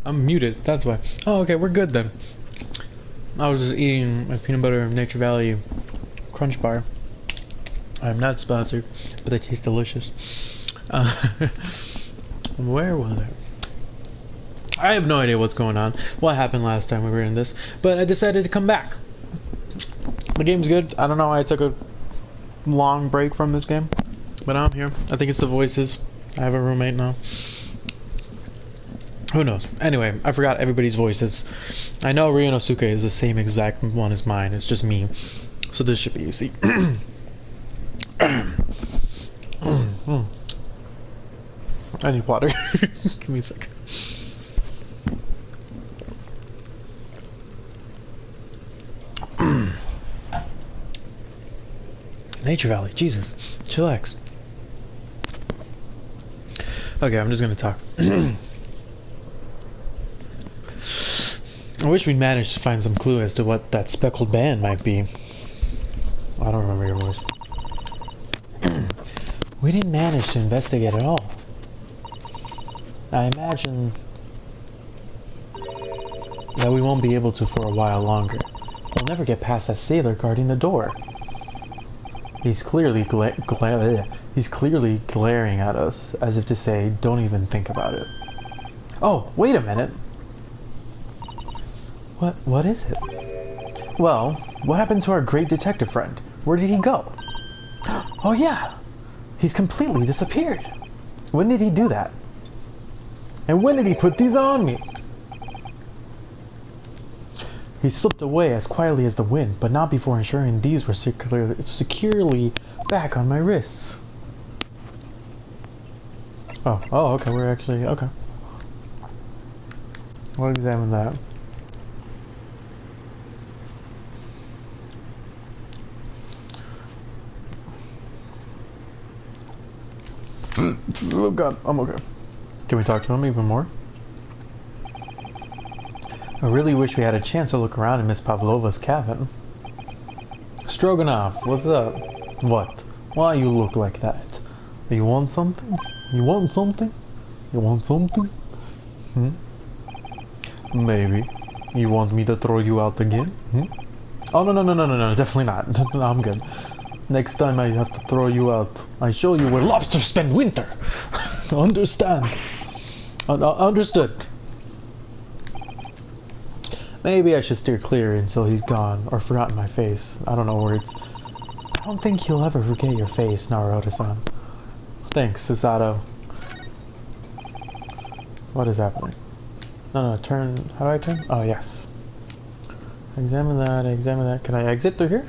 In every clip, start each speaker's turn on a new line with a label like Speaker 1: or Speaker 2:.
Speaker 1: I'm muted, that's why. Oh, okay, we're good then. I was just eating a peanut butter Nature Valley Crunch Bar. I'm not sponsored, but they taste delicious. Where was it? I have no idea what's going on, what happened last time we were in this, but I decided to come back. The game's good. I don't know why I took a long break from this game, but I'm here. I think it's the voices. I have a roommate now. Who knows? Anyway, I forgot everybody's voices. I know Ryunosuke is the same exact one as mine. It's just me. So this should be easy. I need water. Give me a sec. Nature Valley, Jesus, chillax. Okay, I'm just gonna talk. I wish we'd managed to find some clue as to what that speckled band might be. I don't remember your voice. We didn't manage to investigate at all. I imagine that we won't be able to for a while longer. We'll never get past that sailor guarding the door. He's clearly glaring at us, as if to say, don't even think about it. Oh, wait a minute. What is it? Well, what happened to our great detective friend? Where did he go? Oh yeah, he's completely disappeared. When did he do that? And when did he put these on me? He slipped away as quietly as the wind, but not before ensuring these were securely back on my wrists. Oh, okay, we're actually, okay. We'll examine that. Oh god, I'm okay. Can we talk to him even more? I really wish we had a chance to look around in Miss Pavlova's cabin. Stroganoff, what's up? What? Why you look like that? You want something? You want something? You want something? Hmm? Maybe. You want me to throw you out again? Hmm? Oh, no, definitely not. No, I'm good. Next time I have to throw you out, I show you where lobsters spend winter. Understand? Understood. Maybe I should steer clear until he's gone, or forgotten my face. I don't know words. I don't think he'll ever forget your face, Naruto-san. Thanks, Susato. What is happening? No, turn... How do I turn? Oh, yes. Examine that. Can I exit through here?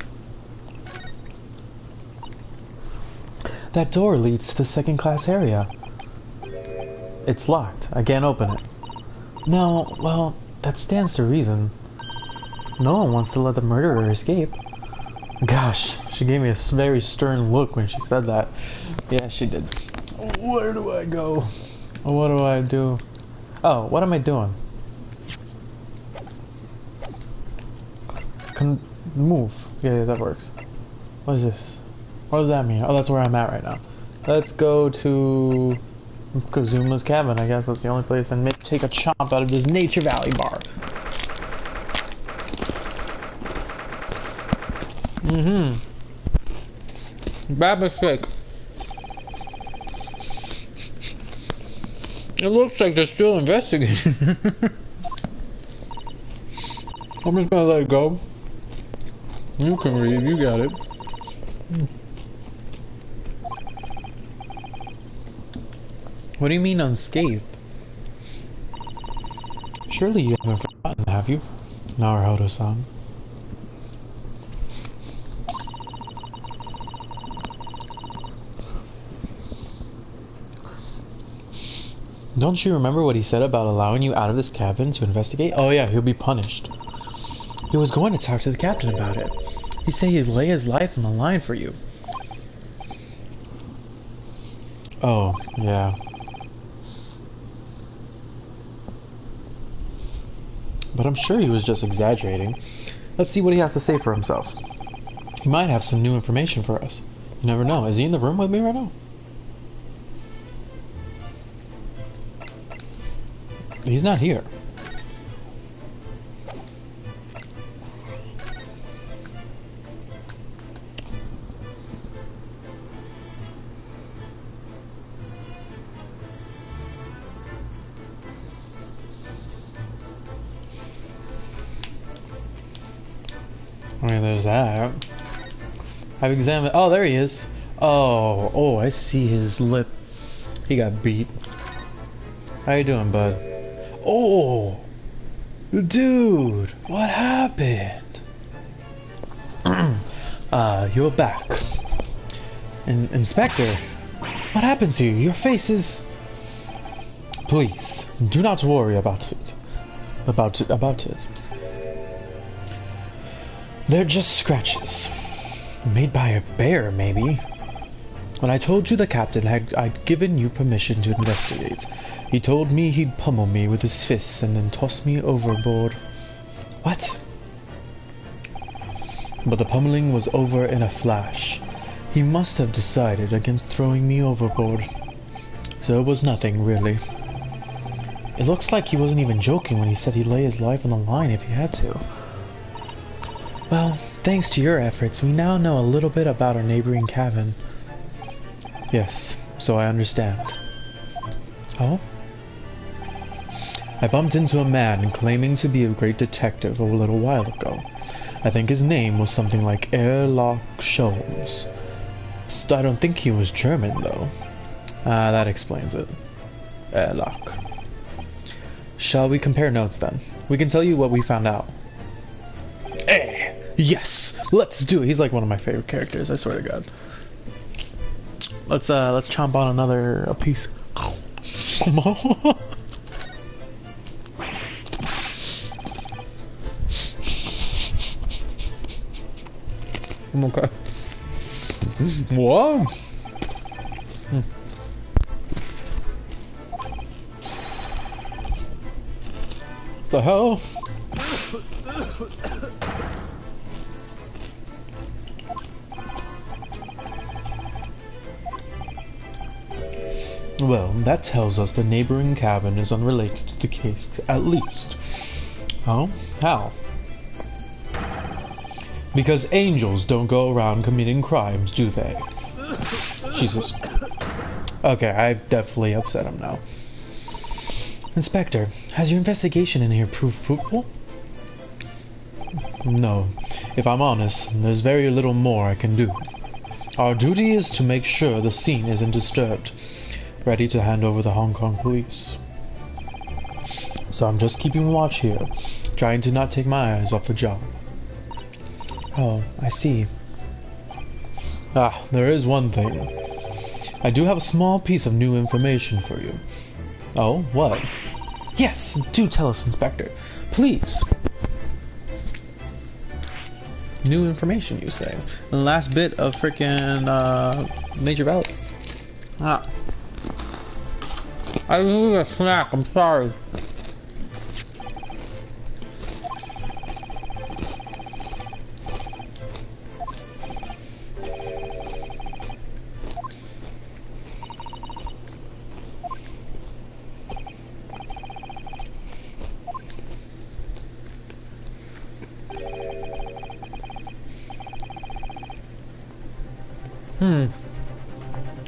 Speaker 1: That door leads to the second-class area. It's locked. I can't open it. No, well, that stands to reason. No one wants to let the murderer escape. Gosh, she gave me a very stern look when she said that. Yeah, she did. Where do I go? What do I do? Oh, what am I doing? Move. Yeah, that works. What is this? What does that mean? Oh, that's where I'm at right now. Let's go to Kazuma's cabin. I guess that's the only place, and take a chomp out of this Nature Valley bar. Baba shake. It looks like they're still investigating. I'm just gonna let it go. You can read, you got it. What do you mean unscathed? Surely you haven't forgotten, have you? Naruto-san. Don't you remember what he said about allowing you out of this cabin to investigate? Oh yeah, he'll be punished. He was going to talk to the captain about it. He said he'd lay his life on the line for you. Oh, yeah. But I'm sure he was just exaggerating. Let's see what he has to say for himself. He might have some new information for us. You never know. Is he in the room with me right now? He's not here. is that? I've examined. Oh, there he is. Oh, I see his lip. He got beat. How you doing, bud? Oh, dude, what happened? You're back. Inspector, what happened to you? Your face is... Please, do not worry about it. About it. They're just scratches. Made by a bear, maybe. When I told you the captain I'd given you permission to investigate, he told me he'd pummel me with his fists and then toss me overboard. What? But the pummeling was over in a flash. He must have decided against throwing me overboard. So it was nothing, really. It looks like he wasn't even joking when he said he'd lay his life on the line if he had to. Well, thanks to your efforts, we now know a little bit about our neighboring cabin. Yes, so I understand. Oh? I bumped into a man claiming to be a great detective a little while ago. I think his name was something like Sherlock Holmes. I don't think he was German, though. That explains it. Sherlock. Shall we compare notes, then? We can tell you what we found out. Yes! Let's do it! He's like one of my favorite characters, I swear to God. Let's chomp on a piece. Okay. What? The hell? Well, that tells us the neighboring cabin is unrelated to the case, at least. Oh? How? Because angels don't go around committing crimes, do they? Jesus. Okay, I've definitely upset him now. Inspector, has your investigation in here proved fruitful? No. If I'm honest, there's very little more I can do. Our duty is to make sure the scene isn't disturbed. Ready to hand over the Hong Kong police. So I'm just keeping watch here, trying to not take my eyes off the job. Oh, I see. There is one thing. I do have a small piece of new information for you. Oh, what? Yes, do tell us, Inspector. Please. New information, you say? The last bit of frickin' Nature Valley. I need a snack, I'm sorry.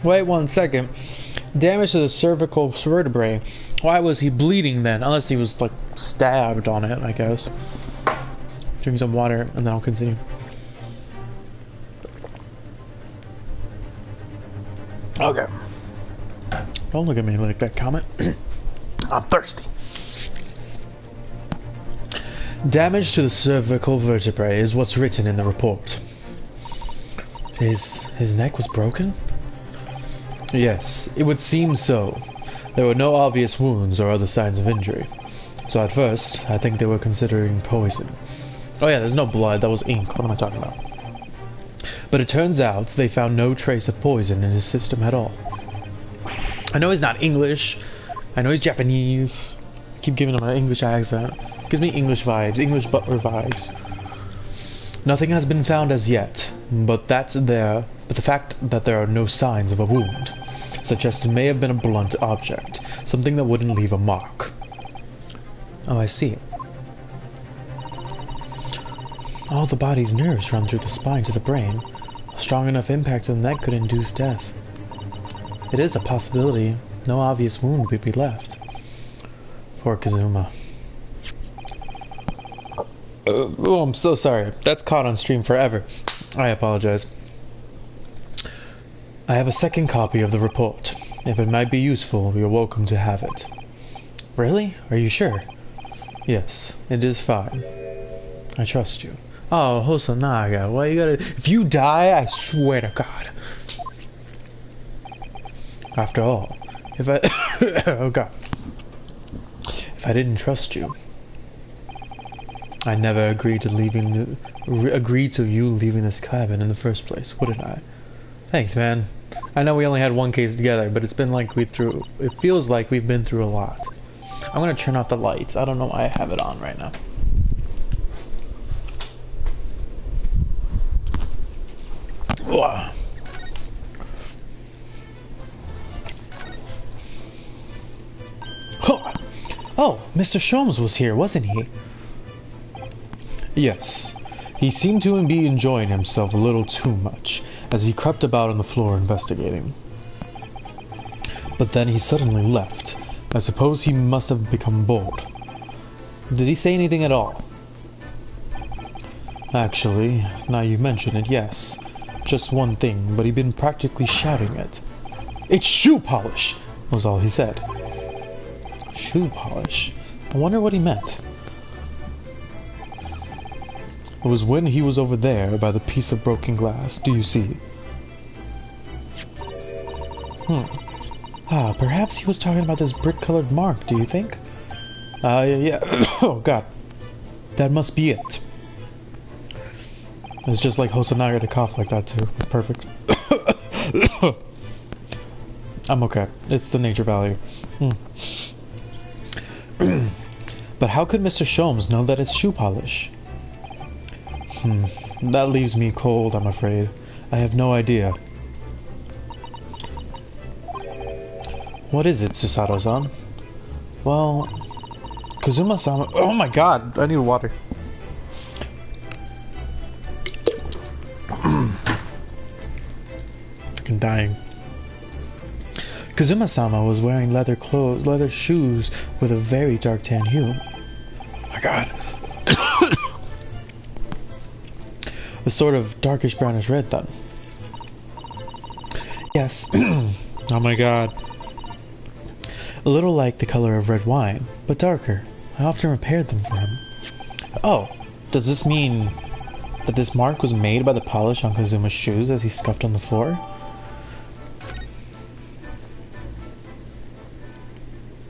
Speaker 1: Wait 1 second. Damage to the cervical vertebrae. Why was he bleeding then? Unless he was like stabbed on it, I guess. Drink some water and then I'll continue. Okay. Don't look at me like that, comment. I'm thirsty. Damage to the cervical vertebrae is what's written in the report. His neck was broken? Yes, it would seem so. There were no obvious wounds or other signs of injury. So at first, I think they were considering poison. Oh yeah, there's no blood, that was ink. What am I talking about? But it turns out they found no trace of poison in his system at all. I know he's not English. I know he's Japanese. I keep giving him an English accent. Gives me English vibes, English butler vibes. Nothing has been found as yet, but the fact that there are no signs of a wound suggests it may have been a blunt object, something that wouldn't leave a mark. Oh, I see. All the body's nerves run through the spine to the brain. A strong enough impact on the neck could induce death. It is a possibility. No obvious wound would be left. For Kazuma. Oh, I'm so sorry. That's caught on stream forever. I apologize. I have a second copy of the report. If it might be useful, you're welcome to have it. Really? Are you sure? Yes, it is fine. I trust you. Oh, Hosonaga, why you gotta... If you die, I swear to God. After all, if I... oh God. If I didn't trust you, I never agreed to you leaving this cabin in the first place, wouldn't I? Thanks, man. I know we only had one case together, but it's been like it feels like we've been through a lot. I'm gonna turn off the lights. I don't know why I have it on right now. Wow. Oh, Mr. Sholmes was here, wasn't he? Yes. He seemed to be enjoying himself a little too much, as he crept about on the floor investigating. But then he suddenly left. I suppose he must have become bored. Did he say anything at all? Actually, now you mention it, yes. Just one thing, but he'd been practically shouting it. "It's shoe polish!" was all he said. Shoe polish? I wonder what he meant. It was when he was over there by the piece of broken glass, do you see? Perhaps he was talking about this brick-colored mark, do you think? Yeah. Oh, God. That must be it. It's just like Hosonaga to cough like that, too. Perfect. I'm okay. It's the nature value. But how could Mr. Sholmes know that it's shoe polish? That leaves me cold, I'm afraid. I have no idea. What is it, Susato-san? Well, Kazuma-sama... Oh my God, I need water. Fucking dying. Kazuma-sama was wearing leather shoes with a very dark tan hue. Oh my God. A sort of darkish brownish red then. Yes. Oh my God. A little like the color of red wine, but darker. I often repaired them for him. Oh, does this mean that this mark was made by the polish on Kazuma's shoes as he scuffed on the floor?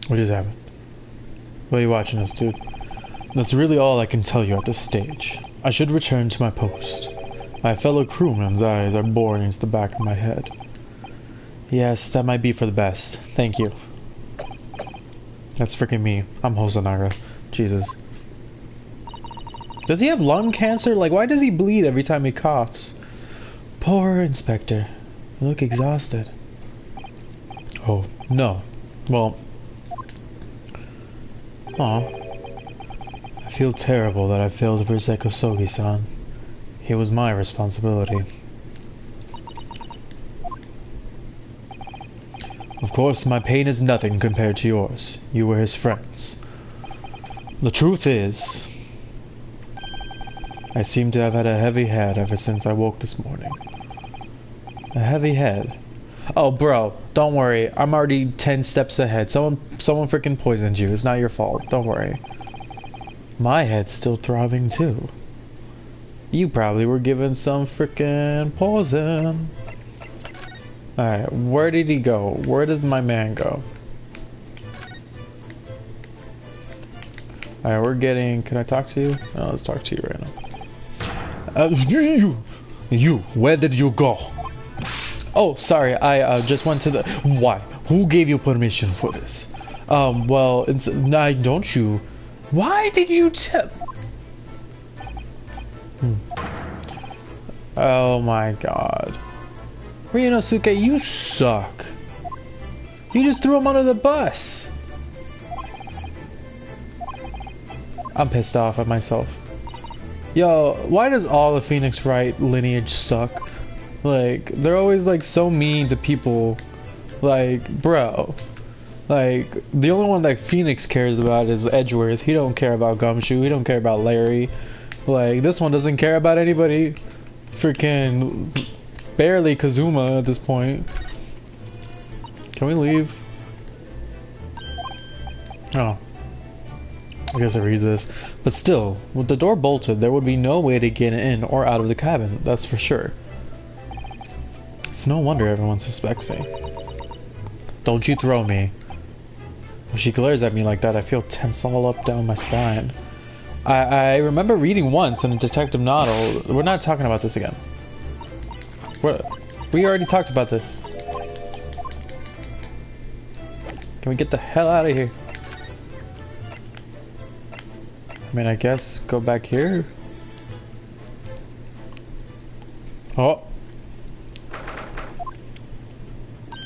Speaker 1: What just happened? Why are you watching us, dude? That's really all I can tell you at this stage. I should return to my post. My fellow crewmen's eyes are boring into the back of my head. Yes, that might be for the best. Thank you. That's freaking me. I'm Hosonaga. Jesus. Does he have lung cancer? Like, why does he bleed every time he coughs? Poor Inspector. You look exhausted. Oh, no. Well... Aw. I feel terrible that I failed to protect Kosogi-san. It was my responsibility. Of course, my pain is nothing compared to yours. You were his friends. The truth is, I seem to have had a heavy head ever since I woke this morning. A heavy head? Oh, bro, don't worry. I'm already 10 steps ahead. Someone freaking poisoned you. It's not your fault. Don't worry. My head's still throbbing too. You probably were given some freaking poison. Alright, where did he go? Where did my man go? Alright, we're getting... Can I talk to you? Oh, let's talk to you right now. You! Where did you go? Oh, sorry, I just went to the... Why? Who gave you permission for this? Well, it's... Nah, don't you... Why did you tell... Oh my God. Ryunosuke, you suck. You just threw him under the bus. I'm pissed off at myself. Yo, why does all the Phoenix Wright lineage suck? Like, they're always like so mean to people. Like, bro. Like, the only one that Phoenix cares about is Edgeworth. He don't care about Gumshoe. He don't care about Larry. Like, this one doesn't care about anybody. Freaking barely Kazuma at this point. Can we leave? Oh. I guess I read this. But still, with the door bolted, there would be no way to get in or out of the cabin, that's for sure. It's no wonder everyone suspects me. Don't you throw me. When she glares at me like that, I feel tense all up down my spine. I remember reading once in a detective novel. We're not talking about this again. We already talked about this. Can we get the hell out of here? I mean, I guess go back here. Oh.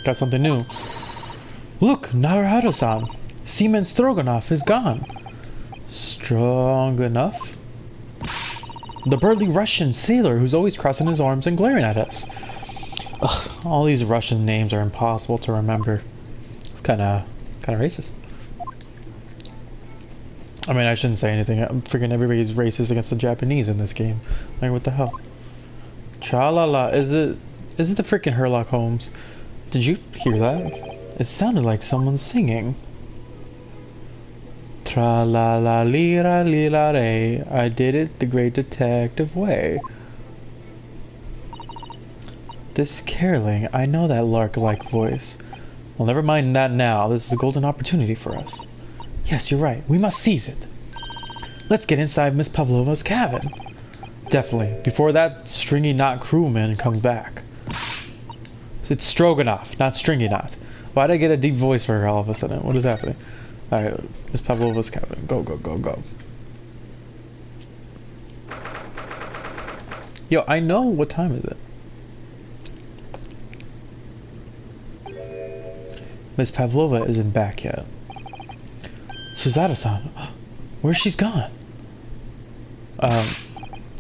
Speaker 1: Got something new. Look, Naruto-san. Seaman Stroganoff is gone. Strong enough? The burly Russian sailor who's always crossing his arms and glaring at us. Ugh, all these Russian names are impossible to remember. It's kind of racist. I mean, I shouldn't say anything. I'm freaking everybody's racist against the Japanese in this game. Like, what the hell? Tra-la-la. Is it the freaking Sherlock Holmes? Did you hear that? It sounded like someone singing. Tra-la-la-li-ra-li-la-ray. I did it the great detective way. This caroling, I know that lark-like voice. Well, never mind that now. This is a golden opportunity for us. Yes, you're right. We must seize it. Let's get inside Miss Pavlova's cabin. Definitely. Before that stringy knot crewman comes back. It's Stroganoff, not Stringy Knot. Why did I get a deep voice for her all of a sudden? What is happening? Alright, Miss Pavlova's cabin. Go, go, go, go. Yo, I know. What time is it? Miss Pavlova isn't back yet. Suzato-san, where's she's gone?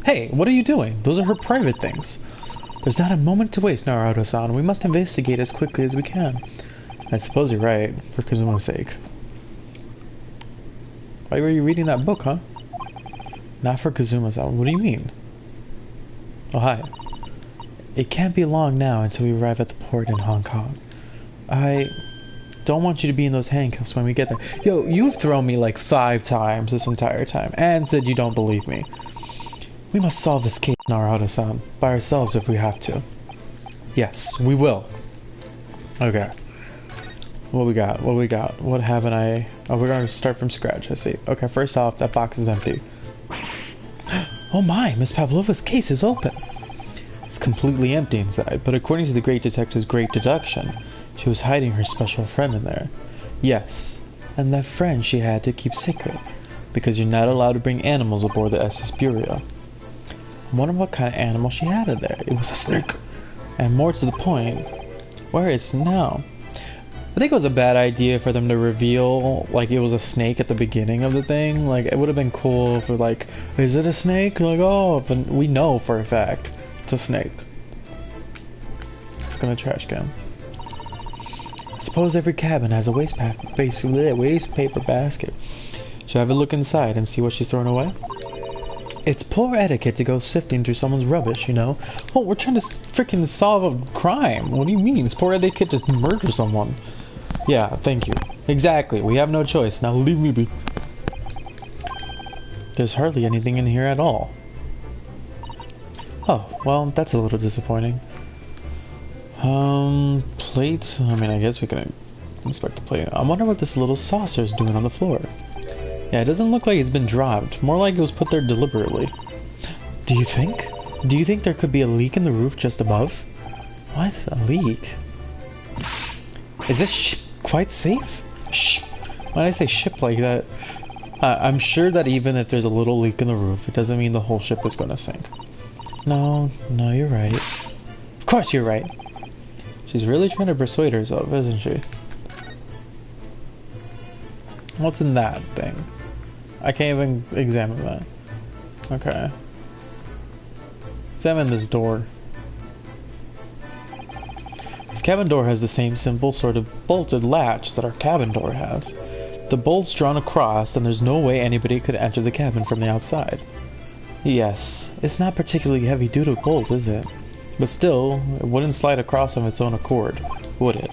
Speaker 1: Hey, what are you doing? Those are her private things. There's not a moment to waste, Naruto-san. We must investigate as quickly as we can. I suppose you're right, for Kazuma's sake. Why were you reading that book, huh? Not for Kazuma's. What do you mean? Oh, hi. It can't be long now until we arrive at the port in Hong Kong. I don't want you to be in those handcuffs when we get there. Yo, you've thrown me like 5 times this entire time, and said you don't believe me. We must solve this case, Naruto-san, by ourselves if we have to. Yes, we will. Okay. What we got? What we got? What haven't I... Oh, we're going to start from scratch, I see. Okay, first off, that box is empty. Oh my, Miss Pavlova's case is open. It's completely empty inside, but according to the great detective's great deduction, she was hiding her special friend in there. Yes, and that friend she had to keep secret, because you're not allowed to bring animals aboard the SS Bureau. I wonder what kind of animal she had in there. It was a snake. And more to the point, where is it now? I think it was a bad idea for them to reveal, like, it was a snake at the beginning of the thing. Like, it would have been cool if, like, is it a snake? Like, oh, but we know for a fact it's a snake. Let's go in the trash can. I suppose every cabin has a waste paper basket. Should I have a look inside and see what she's throwing away? It's poor etiquette to go sifting through someone's rubbish, you know? Oh, we're trying to freaking solve a crime. What do you mean? It's poor etiquette to murder someone. Yeah, thank you. Exactly. We have no choice. Now leave me be. There's hardly anything in here at all. Oh, well, that's a little disappointing. Plate? I mean, I guess we can inspect the plate. I wonder what this little saucer is doing on the floor. Yeah, it doesn't look like it's been dropped. More like it was put there deliberately. Do you think? Do you think there could be a leak in the roof just above? What? A leak? Is this quite safe? Shh. When I say ship like that, I'm sure that even if there's a little leak in the roof, it doesn't mean the whole ship is gonna sink. No, you're right. Of course you're right. She's really trying to persuade herself, isn't she? What's in that thing? I can't even examine that. Okay. Examine this door. This cabin door has the same simple sort of bolted latch that our cabin door has. The bolt's drawn across and there's no way anybody could enter the cabin from the outside.
Speaker 2: Yes, it's not particularly heavy-duty bolt, is it? But still, it wouldn't slide across of its own accord, would it?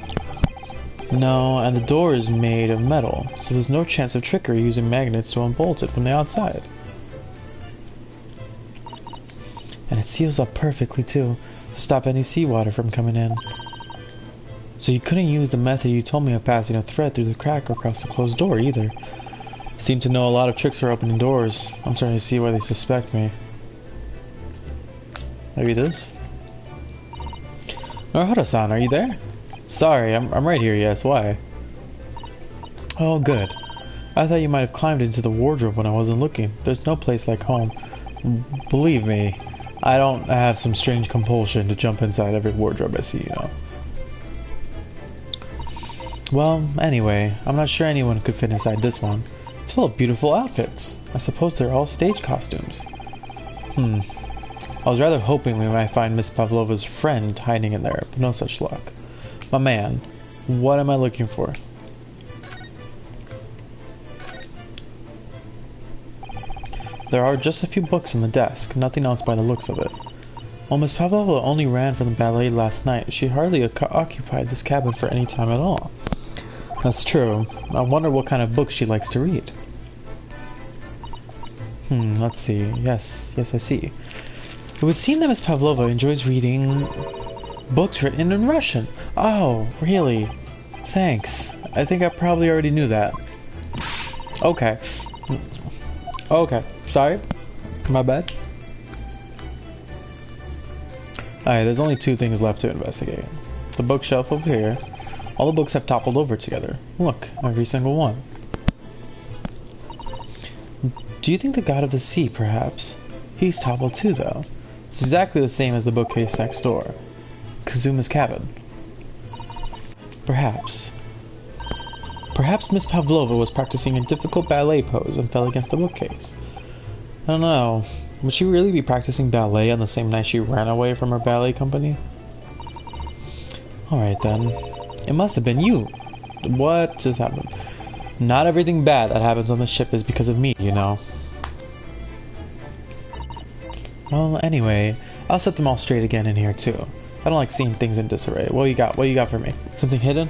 Speaker 2: No, and the door is made of metal, so there's no chance of trickery using magnets to unbolt it from the outside. And it seals up perfectly too, to stop any seawater from coming in. So you couldn't use the method you told me of passing a thread through the crack across the closed door either. Seem to know a lot of tricks for opening doors. I'm starting to see why they suspect me. Maybe this? Naruto-san, are you there? Sorry, I'm right here, yes, why? Oh, good. I thought you might have climbed into the wardrobe when I wasn't looking. There's no place like home. Believe me, I don't have some strange compulsion to jump inside every wardrobe I see, you know. Well, anyway, I'm not sure anyone could fit inside this one. It's full of beautiful outfits. I suppose they're all stage costumes. I was rather hoping we might find Miss Pavlova's friend hiding in there, but no such luck. My man, what am I looking for? There are just a few books on the desk, nothing else by the looks of it. While Miss Pavlova only ran from the ballet last night, she hardly occupied this cabin for any time at all. That's true. I wonder what kind of books she likes to read. Let's see. Yes, I see. It would seem that Miss Pavlova enjoys reading books written in Russian. Oh, really? Thanks. I think I probably already knew that. Okay. Okay. Sorry. My bad. Alright, there's only two things left to investigate. The bookshelf over here. All the books have toppled over together. Look, every single one. Do you think the god of the sea, perhaps? He's toppled too, though. It's exactly the same as the bookcase next door. Kazuma's cabin. Perhaps. Perhaps Miss Pavlova was practicing a difficult ballet pose and fell against the bookcase. I don't know. Would she really be practicing ballet on the same night she ran away from her ballet company? Alright then. It must have been you. What just happened? Not everything bad that happens on the ship is because of me, you know. Well, anyway, I'll set them all straight again in here too. I don't like seeing things in disarray. What you got? What you got for me? Something hidden?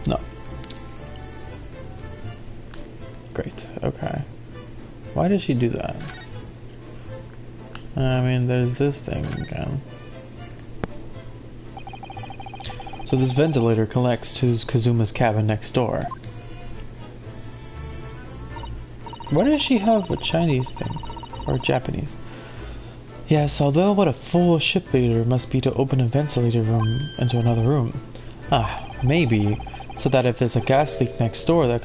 Speaker 2: No. Great. Okay. Why did she do that? I mean, there's this thing again. So this ventilator connects to Kazuma's cabin next door. Why does she have a Chinese thing? Or Japanese? Yes, although what a fool a ship leader must be to open a ventilator room into another room. Ah, maybe, so that if there's a gas leak next door, the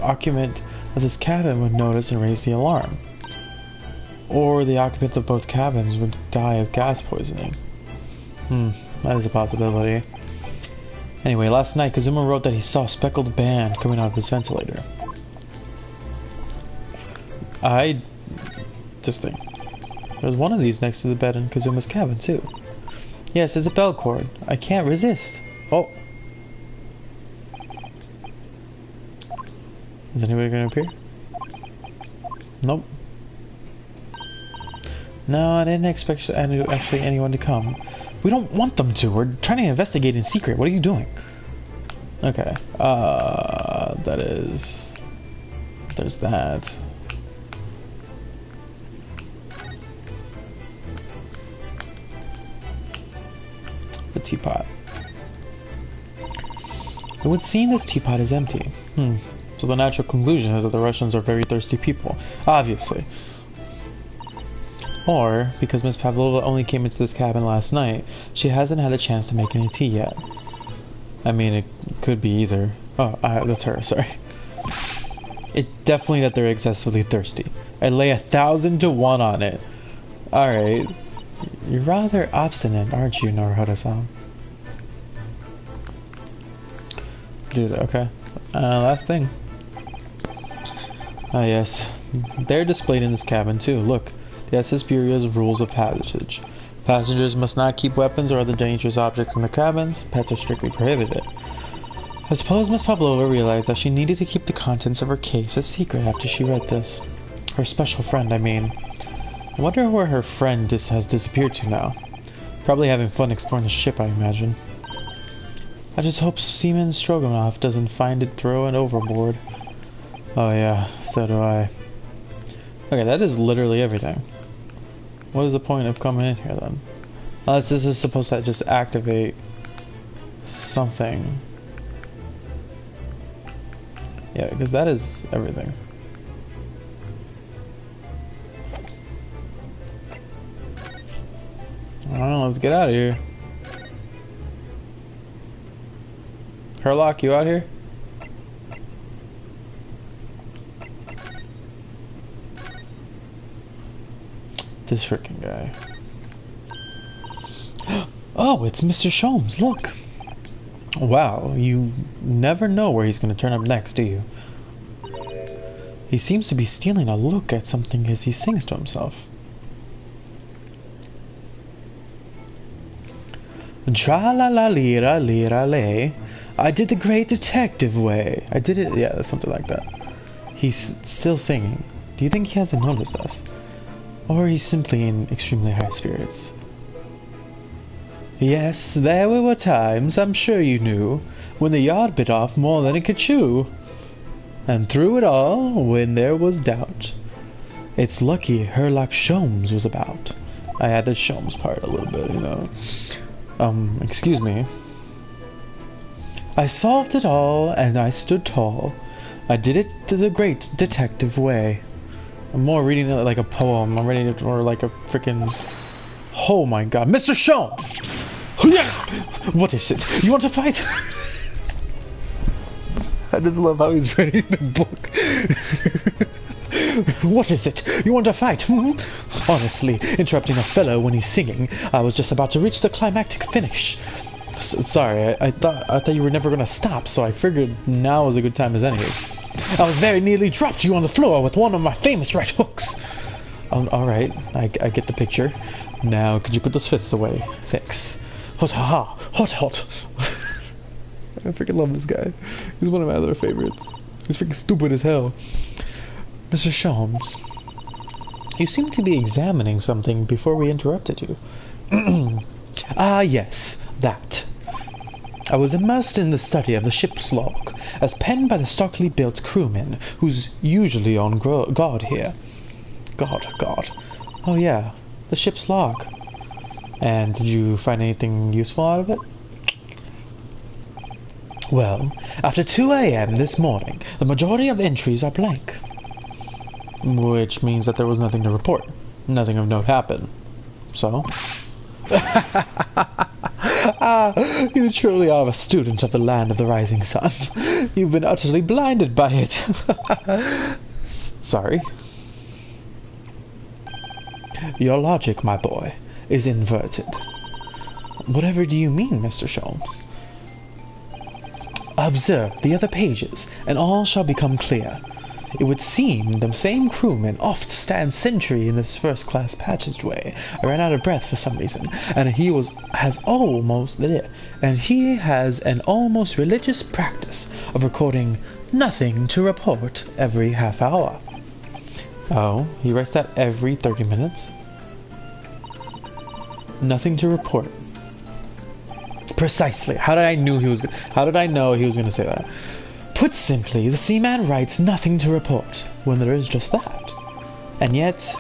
Speaker 2: occupant of this cabin would notice and raise the alarm. Or the occupants of both cabins would die of gas poisoning. That is a possibility. Anyway, last night Kazuma wrote that he saw a speckled band coming out of his ventilator. This thing. There's one of these next to the bed in Kazuma's cabin, too. Yes, it's a bell cord. I can't resist. Oh. Is anybody gonna appear? Nope. No, I didn't expect actually anyone to come. We don't want them to. We're trying to investigate in secret. What are you doing? Okay. That is... There's that. The teapot. It would seem this teapot is empty. So the natural conclusion is that the Russians are very thirsty people. Obviously. Or, because Miss Pavlova only came into this cabin last night, she hasn't had a chance to make any tea yet. I mean, it could be either. Oh, that's her, sorry. It's definitely that they're excessively thirsty. I'd lay 1,000 to 1 on it. Alright. You're rather obstinate, aren't you, Naruto-san? Dude, okay. Last thing. Ah, yes. They're displayed in this cabin, too. Look. The SS Bureau's rules of passage. Passengers must not keep weapons or other dangerous objects in the cabins. Pets are strictly prohibited. I suppose Miss Pavlova realized that she needed to keep the contents of her case a secret after she read this. Her special friend, I mean. I wonder where her friend has disappeared to now. Probably having fun exploring the ship, I imagine. I just hope Seaman Stroganoff doesn't find it, throw it overboard. Oh yeah, so do I. Okay, that is literally everything. What is the point of coming in here then? Unless this is supposed to just activate something. Yeah, because that is everything. I don't know, let's get out of here. Herlock, you out here? This freaking guy. Oh, it's Mr. Sholmes, look! Wow, you never know where he's going to turn up next, do you? He seems to be stealing a look at something as he sings to himself. Tra-la-la-lira-lira-lay. I did the great detective way. I did it, yeah, something like that. He's still singing. Do you think he hasn't noticed us? Or he's simply in extremely high spirits? Yes, there were times, I'm sure you knew, when the yard bit off more than it could chew. And through it all, when there was doubt, it's lucky Herlock Sholmes was about. I had the Sholmes part a little bit, you know. Excuse me. I solved it all, and I stood tall. I did it the great detective way. I'm more reading it like a poem. I'm reading it more like a freaking... Oh my god. Mr. Sholmes! What is it? You want to fight? I just love how he's reading the book. What is it? You want to fight? Honestly, interrupting a fellow when he's singing, I was just about to reach the climactic finish. Sorry, I thought you were never going to stop, so I figured now was a good time as any. I was very nearly dropped you on the floor with one of my famous right hooks. Alright, I get the picture. Now, could you put those fists away? Thanks. Hot, ha, hot, hot. I freaking love this guy. He's one of my other favorites. He's freaking stupid as hell. Mr. Sholmes, you seem to be examining something before we interrupted you. Ah, yes, that. I was immersed in the study of the ship's log, as penned by the stockily built crewman, who's usually on guard here. God. Oh yeah, the ship's log. And did you find anything useful out of it? Well, after 2 a.m. this morning, the majority of entries are blank. Which means that there was nothing to report. Nothing of note happened. So? You truly are a student of the land of the rising sun. You've been utterly blinded by it. Sorry. Your logic, my boy, is inverted. Whatever do you mean, Mr. Sholmes? Observe the other pages, and all shall become clear. It would seem the same crewman oft stands sentry in this first-class passageway. I ran out of breath for some reason, and he has an almost religious practice of recording nothing to report every half hour. Oh, he writes that every 30 minutes? Nothing to report. Precisely. How did I know he was going to say that? Put simply, the seaman writes nothing to report when there is just that. And yet,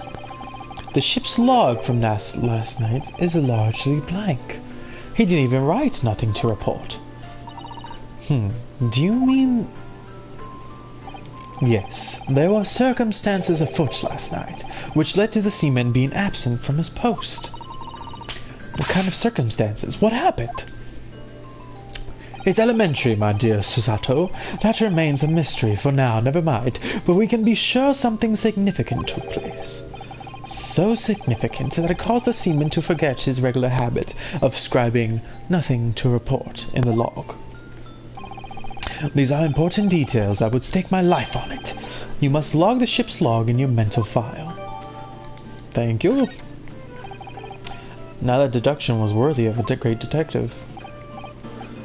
Speaker 2: the ship's log from last night is largely blank. He didn't even write nothing to report. Do you mean... Yes, there were circumstances afoot last night, which led to the seaman being absent from his post. What kind of circumstances? What happened? It's elementary, my dear Susato. That remains a mystery for now, never mind. But we can be sure something significant took place. So significant that it caused the seaman to forget his regular habit of scribing nothing to report in the log. These are important details. I would stake my life on it. You must log the ship's log in your mental file. Thank you. Now that deduction was worthy of a great detective.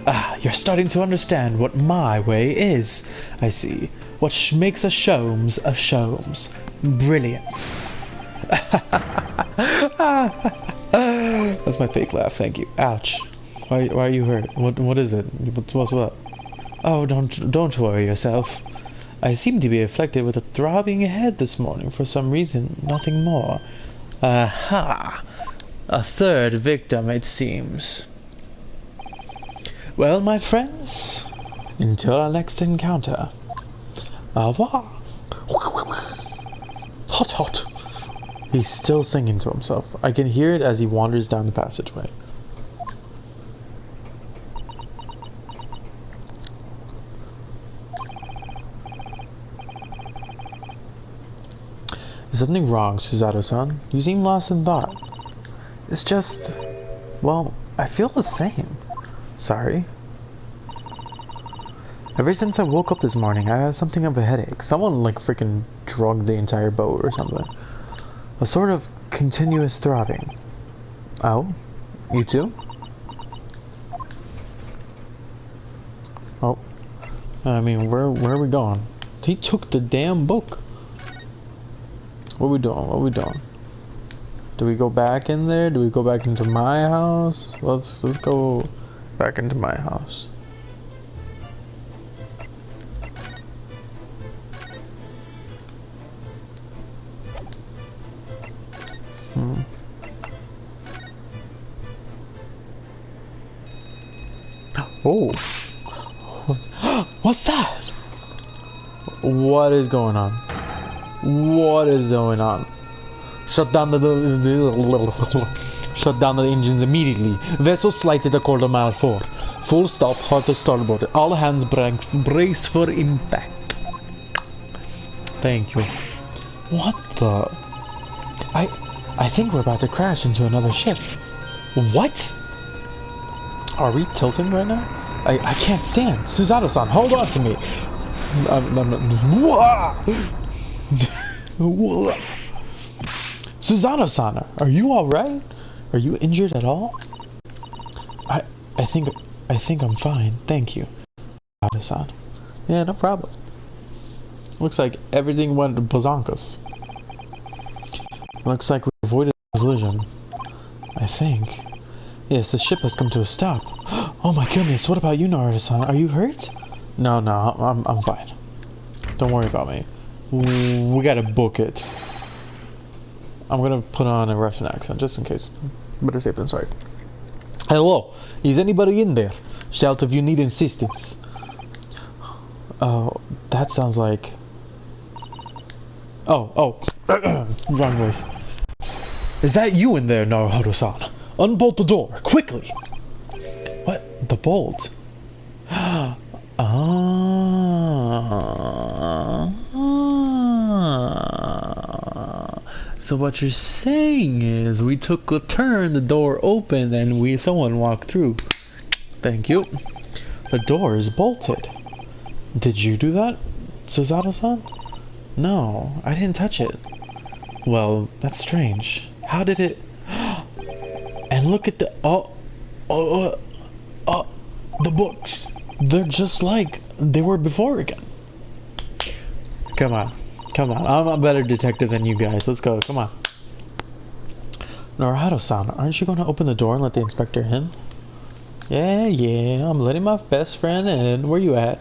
Speaker 2: Ah, you're starting to understand what my way is. I see. What makes a Sholmes a Sholmes. Brilliance. That's my fake laugh, thank you. Ouch. Why are you hurt? What is it? What's what? Oh, don't worry yourself. I seem to be afflicted with a throbbing head this morning for some reason, nothing more. Aha! A third victim, it seems. Well, my friends, until our next encounter. Au revoir. Hot, hot. He's still singing to himself. I can hear it as he wanders down the passageway. Is something wrong, Suzato-san? You seem lost in thought. It's just... well, I feel the same. Sorry. Ever since I woke up this morning, I have something of a headache. Someone, like, freaking drugged the entire boat or something. A sort of continuous throbbing. Oh? You too? Oh. I mean, where are we going? He took the damn book. What are we doing? What are we doing? Do we go back in there? Do we go back into my house? Let's go back into my house. Oh. What's that? What is going on? What is going on? Shut down the engines immediately. Vessel slighted a quarter mile forward. Full stop, hard to starboard. All hands brace for impact. Thank you. What the? I think we're about to crash into another ship. What? Are we tilting right now? I can't stand. Suzato-san, hold on to me. Suzato-san, are you alright? Are you injured at all? I think I'm fine, thank you. Suzato-san. Yeah, no problem. Looks like everything went to Blazonkas. Looks like we avoided a collision. I think. Yes, the ship has come to a stop. Oh my goodness, what about you, Naruto-san? Are you hurt? No, I'm fine. Don't worry about me. We gotta book it. I'm gonna put on a Russian accent, just in case. Better safe than sorry. Hello, is anybody in there? Shout if you need assistance. Oh, that sounds like... Oh, wrong voice. Is that you in there, Naruto-san? Unbolt the door, quickly! What? The bolt? So what you're saying is we took a turn, the door opened, and someone walked through. Thank you. The door is bolted. Did you do that, Suzato-san? No, I didn't touch it. Well, that's strange. How did it... And look at the... the books. They're just like they were before again. Come on. I'm a better detective than you guys. Let's go. Come on. Naruto-san, aren't you going to open the door and let the inspector in? Yeah. I'm letting my best friend in. Where you at?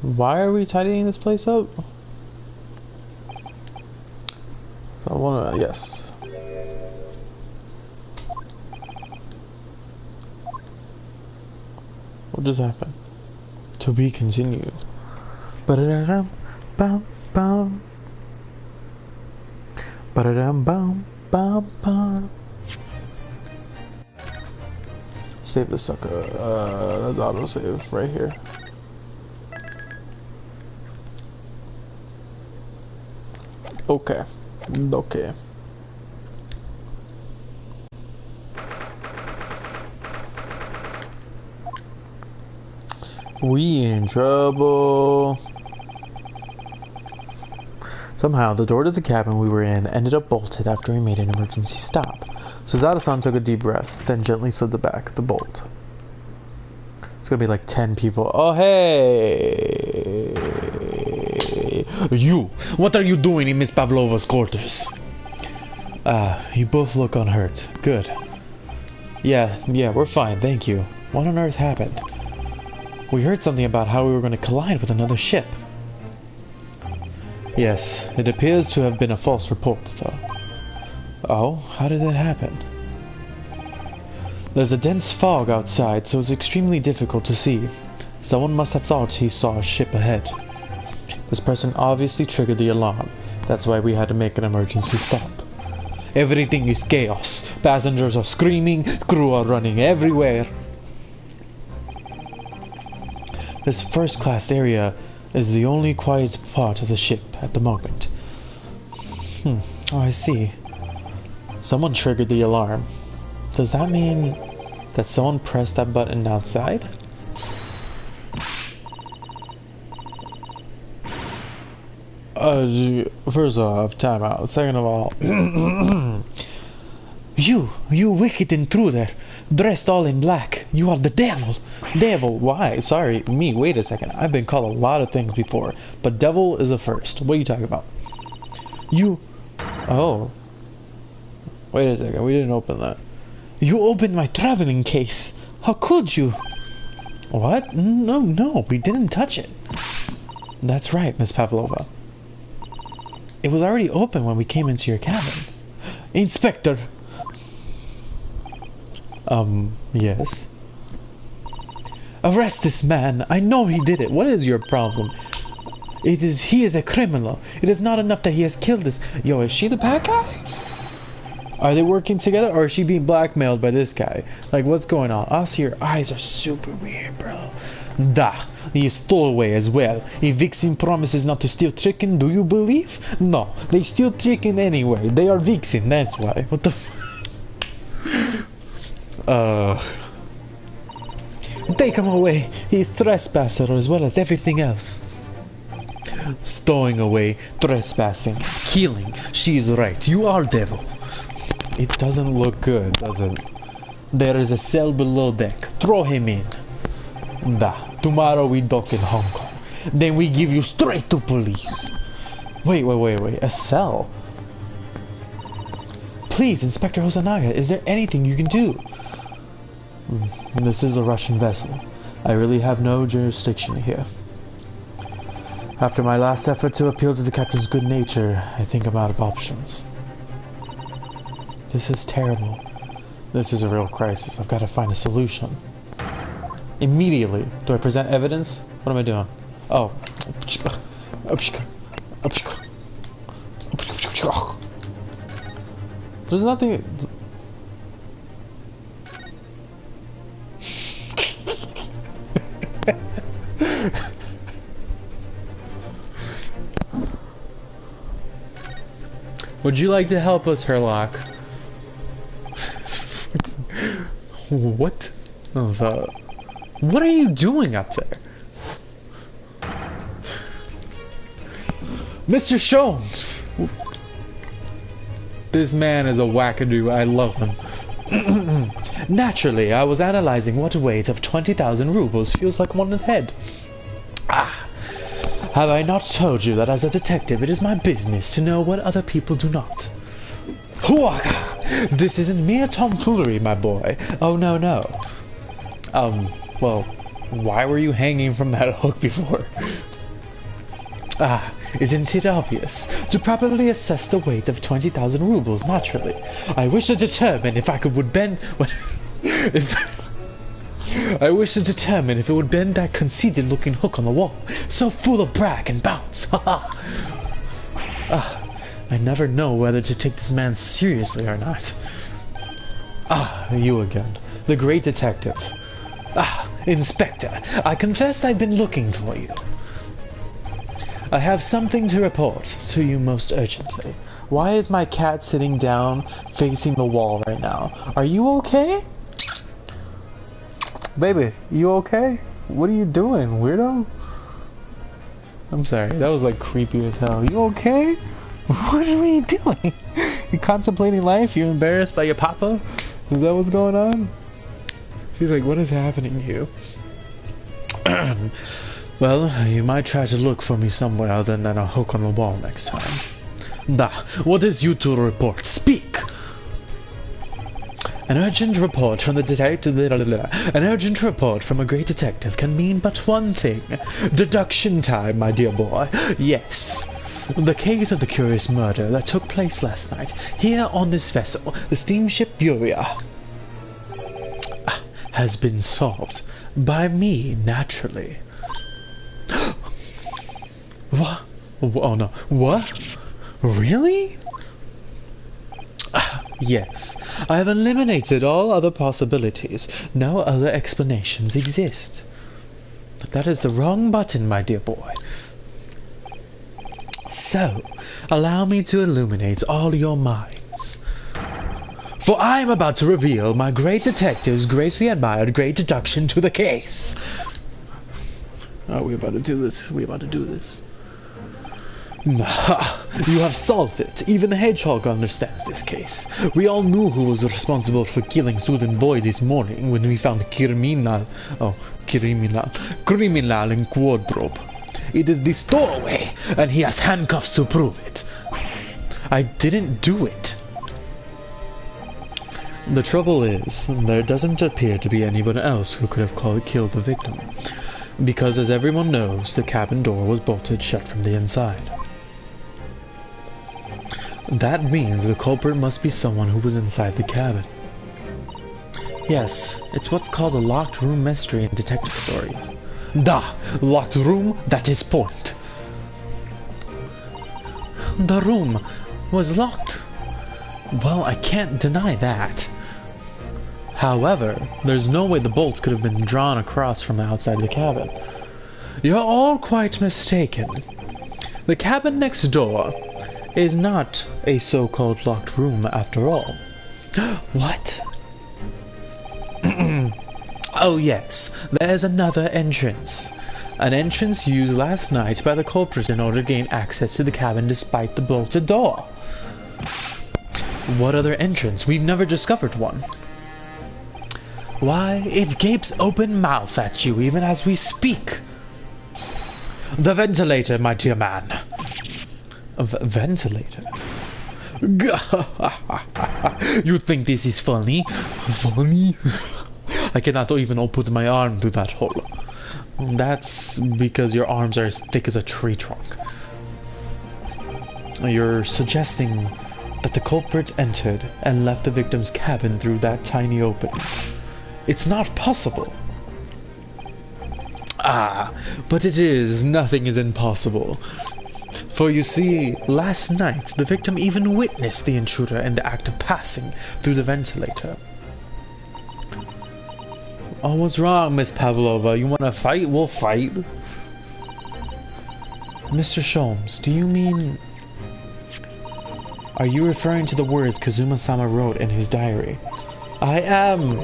Speaker 2: Why are we tidying this place up? So I want to... Yes. What just happened? To be continued. Ba-da-da-dum, bum, bum. Ba-da-dum, bum, bum, bum. Save this sucker. That's autosave right here. Okay. We in trouble. Somehow, the door to the cabin we were in ended up bolted after we made an emergency stop. Suzato-san took a deep breath, then gently slid the bolt. gonna be like 10 people. Oh, hey! You! What are you doing in Miss Pavlova's quarters? You both look unhurt. Good. Yeah, we're fine, thank you. What on earth happened? We heard something about how we were going to collide with another ship. Yes, it appears to have been a false report, though. Oh, how did that happen? There's a dense fog outside, so it's extremely difficult to see. Someone must have thought he saw a ship ahead. This person obviously triggered the alarm. That's why we had to make an emergency stop. Everything is chaos. Passengers are screaming, crew are running everywhere. This first-class area is the only quiet part of the ship at the moment. Oh, I see. Someone triggered the alarm. Does that mean that someone pressed that button outside? First off, time out. Second of all, you wicked intruder, dressed all in black. You are the devil. Devil, why? Sorry, me, wait a second. I've been called a lot of things before, but devil is a first. What are you talking about? Oh. Wait a second, we didn't open that. You opened my traveling case. How could you? What? No, we didn't touch it. That's right, Miss Pavlova. It was already open when we came into your cabin. Inspector! Yes? Arrest this man! I know he did it! What is your problem? He is a criminal. It is not enough that he has killed us. Yo, is she the bad guy? Are they working together, or is she being blackmailed by this guy? Like, what's going on? Also, your eyes are super weird, bro. Da, he is stowaway as well. If Vixen promises not to steal chicken, do you believe? No, they steal chicken anyway. They are Vixen, that's why. What the Take him away. He is trespasser as well as everything else. Stowing away, trespassing, killing. She is right. You are devil. It doesn't look good, does it? There is a cell below deck. Throw him in. Da. Tomorrow we dock in Hong Kong. Then we give you straight to police. Wait. A cell? Please, Inspector Hosonaga, is there anything you can do? This is a Russian vessel. I really have no jurisdiction here. After my last effort to appeal to the captain's good nature, I think I'm out of options. This is terrible. This is a real crisis. I've got to find a solution. Immediately. Do I present evidence? What am I doing? Oh. There's nothing... Would you like to help us, Herlock? What? What are you doing up there? Mr. Sholmes! This man is a wackadoo. I love him. Naturally, I was analyzing what a weight of 20,000 rubles feels like on his head. Have I not told you that as a detective it is my business to know what other people do not? This isn't mere tomfoolery, my boy. Oh, no. Well, why were you hanging from that hook before? Isn't it obvious? To properly assess the weight of 20,000 rubles, naturally. I wish to determine if I would bend... I wish to determine if it would bend that conceited-looking hook on the wall, so full of brag and bounce. I never know whether to take this man seriously or not. You again. The great detective. Inspector, I confess I've been looking for you. I have something to report to you most urgently. Why is my cat sitting down facing the wall right now? Are you okay? Baby, you okay? What are you doing, weirdo? I'm sorry, that was like creepy as hell. You okay? What are you doing? You contemplating life? You're embarrassed by your papa? Is that what's going on? She's like, what is happening to you? Well, you might try to look for me somewhere other than a hook on the wall next time. What is you to report? Speak! An urgent report from the detective. An urgent report from a great detective can mean but one thing. Deduction time, my dear boy. Yes. The case of the curious murder that took place last night, here on this vessel, the steamship Buria, has been solved. By me, naturally. What? Oh no. What? Really? Yes. I have eliminated all other possibilities. No other explanations exist. That is the wrong button, my dear boy. So, allow me to illuminate all your minds. For I am about to reveal my great detective's greatly admired great deduction to the case. Oh, we're about to do this. We're about to do this. You have solved it. Even the hedgehog understands this case. We all knew who was responsible for killing student boy this morning when we found criminal in wardrobe. It is the stowaway, and he has handcuffs to prove it. I didn't do it. The trouble is, there doesn't appear to be anyone else who could have killed the victim. Because as everyone knows, the cabin door was bolted shut from the inside. That means the culprit must be someone who was inside the cabin. Yes, it's what's called a locked room mystery in detective stories. Locked room, that is point. The room was locked. Well, I can't deny that. However, there's no way the bolts could have been drawn across from the outside of the cabin. You're all quite mistaken. The cabin next door is not a so-called locked room after all. What? Oh yes, there's another entrance. An entrance used last night by the culprit in order to gain access to the cabin despite the bolted door. What other entrance? We've never discovered one. Why, it gapes open mouth at you even as we speak. The ventilator, my dear man. A ventilator? You think this is funny? Funny? I cannot even put my arm through that hole. That's because your arms are as thick as a tree trunk. You're suggesting that the culprit entered and left the victim's cabin through that tiny opening. It's not possible. But it is. Nothing is impossible. For you see, last night the victim even witnessed the intruder in the act of passing through the ventilator. Oh, what's wrong, Miss Pavlova? You wanna fight? We'll fight. Mr. Sholmes, do you mean... Are you referring to the words Kazuma-sama wrote in his diary? I am.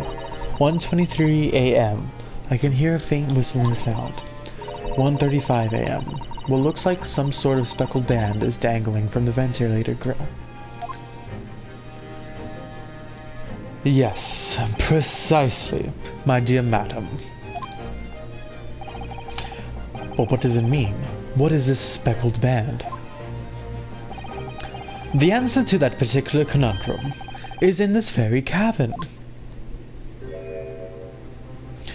Speaker 2: 1:23 a.m. I can hear a faint whistling sound. 1:35 a.m. What looks like some sort of speckled band is dangling from the ventilator grill. Yes, precisely, my dear madam. But what does it mean? What is this speckled band? The answer to that particular conundrum is in this very cabin.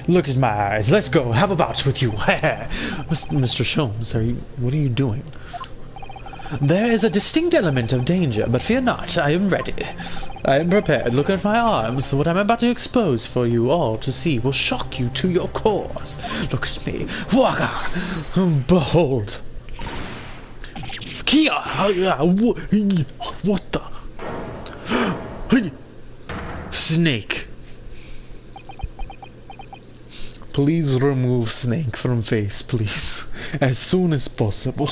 Speaker 2: Look at my eyes. Let's go. Have a bout with you. Mr. Sholmes, what are you doing? There is a distinct element of danger, but fear not. I am ready. I am prepared. Look at my arms. What I'm about to expose for you all to see will shock you to your cores. Look at me. Waka! Behold. Kia! What the? Snake. Please remove Snake from face, please. As soon as possible.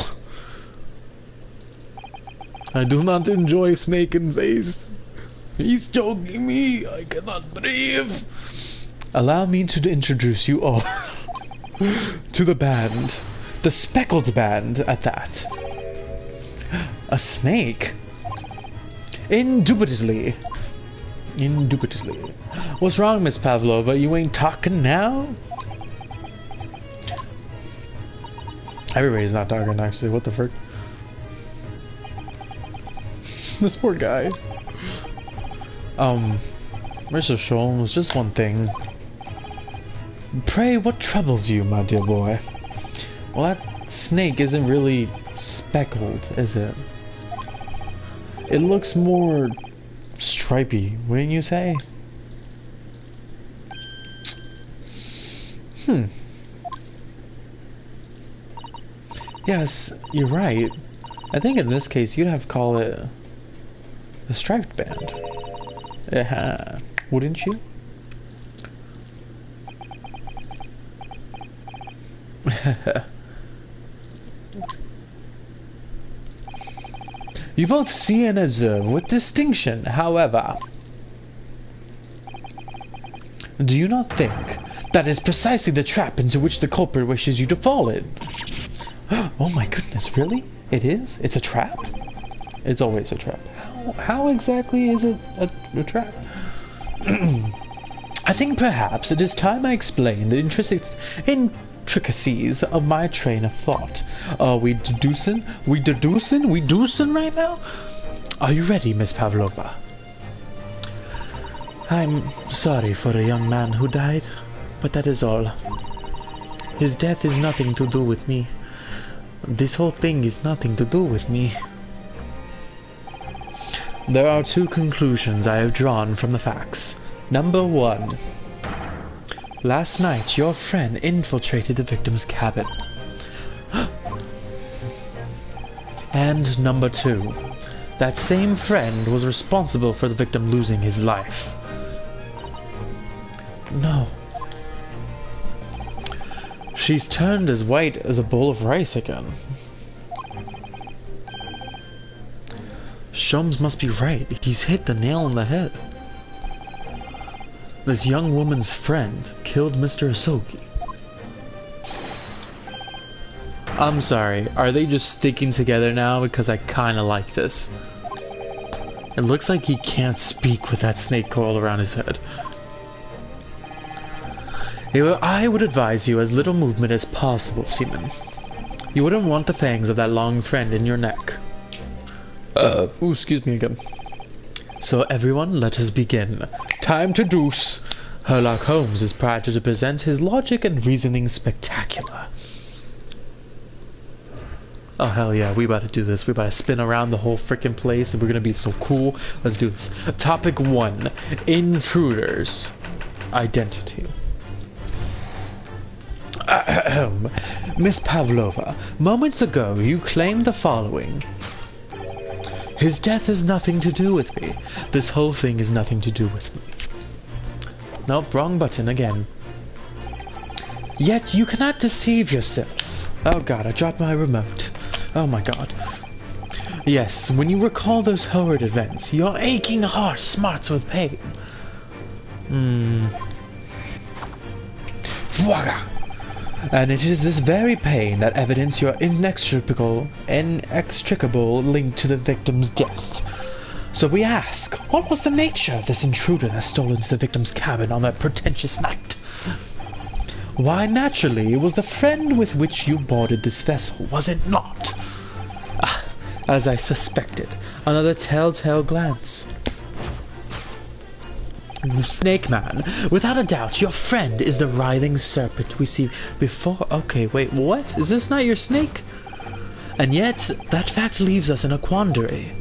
Speaker 2: I do not enjoy Snake in face. He's choking me. I cannot breathe. Allow me to introduce you all to the band. The speckled band at that. A snake? Indubitably. Indubitably. What's wrong, Miss Pavlova? You ain't talking now? Everybody's not talking, actually. What the frick? This poor guy. Mr. Sholmes, just one thing. Pray, what troubles you, my dear boy? Well, that snake isn't really speckled, is it? It looks more stripy, wouldn't you say? Yes, you're right. I think in this case you'd have to call it a striped band. Yeah, wouldn't you? You both see and observe with distinction, however. Do you not think that is precisely the trap into which the culprit wishes you to fall in? Oh my goodness, really? It is? It's a trap? It's always a trap. How exactly is it a trap? I think perhaps it is time I explain the intricacies of my train of thought. Are we deducing? We deducing right now? Are you ready, Miss Pavlova? I'm sorry for a young man who died, but that is all. His death is nothing to do with me. This whole thing is nothing to do with me. There are two conclusions I have drawn from the facts. Number one. Last night, your friend infiltrated the victim's cabin. And number two. That same friend was responsible for the victim losing his life. No. She's turned as white as a bowl of rice again. Sholmes must be right. He's hit the nail on the head. This young woman's friend killed Mr. Asogi. I'm sorry, are they just sticking together now? Because I kinda like this. It looks like he can't speak with that snake coiled around his head. I would advise you as little movement as possible, Seaman. You wouldn't want the fangs of that long friend in your neck. Ooh, excuse me again. So everyone, let us begin. Time to deuce. Sherlock Holmes is proud to present his logic and reasoning spectacular. Oh hell yeah, we about to do this. We about to spin around the whole freaking place and we're gonna be so cool. Let's do this. Topic 1. Intruders. Identity. Miss Pavlova, moments ago you claimed the following. His death has nothing to do with me. This whole thing has nothing to do with me. Nope, wrong button again. Yet you cannot deceive yourself. Oh god, I dropped my remote. Oh my god. Yes, when you recall those horrid events, your aching heart smarts with pain. Wagga! And it is this very pain that evidences your inextricable link to the victim's death. So we ask, what was the nature of this intruder that stole into the victim's cabin on that pretentious night? Why, naturally, it was the friend with which you boarded this vessel, was it not? Ah, as I suspected, another telltale glance. Snake Man, without a doubt, your friend is the writhing serpent we see before. Okay, wait, what? Is this not your snake? And yet, that fact leaves us in a quandary.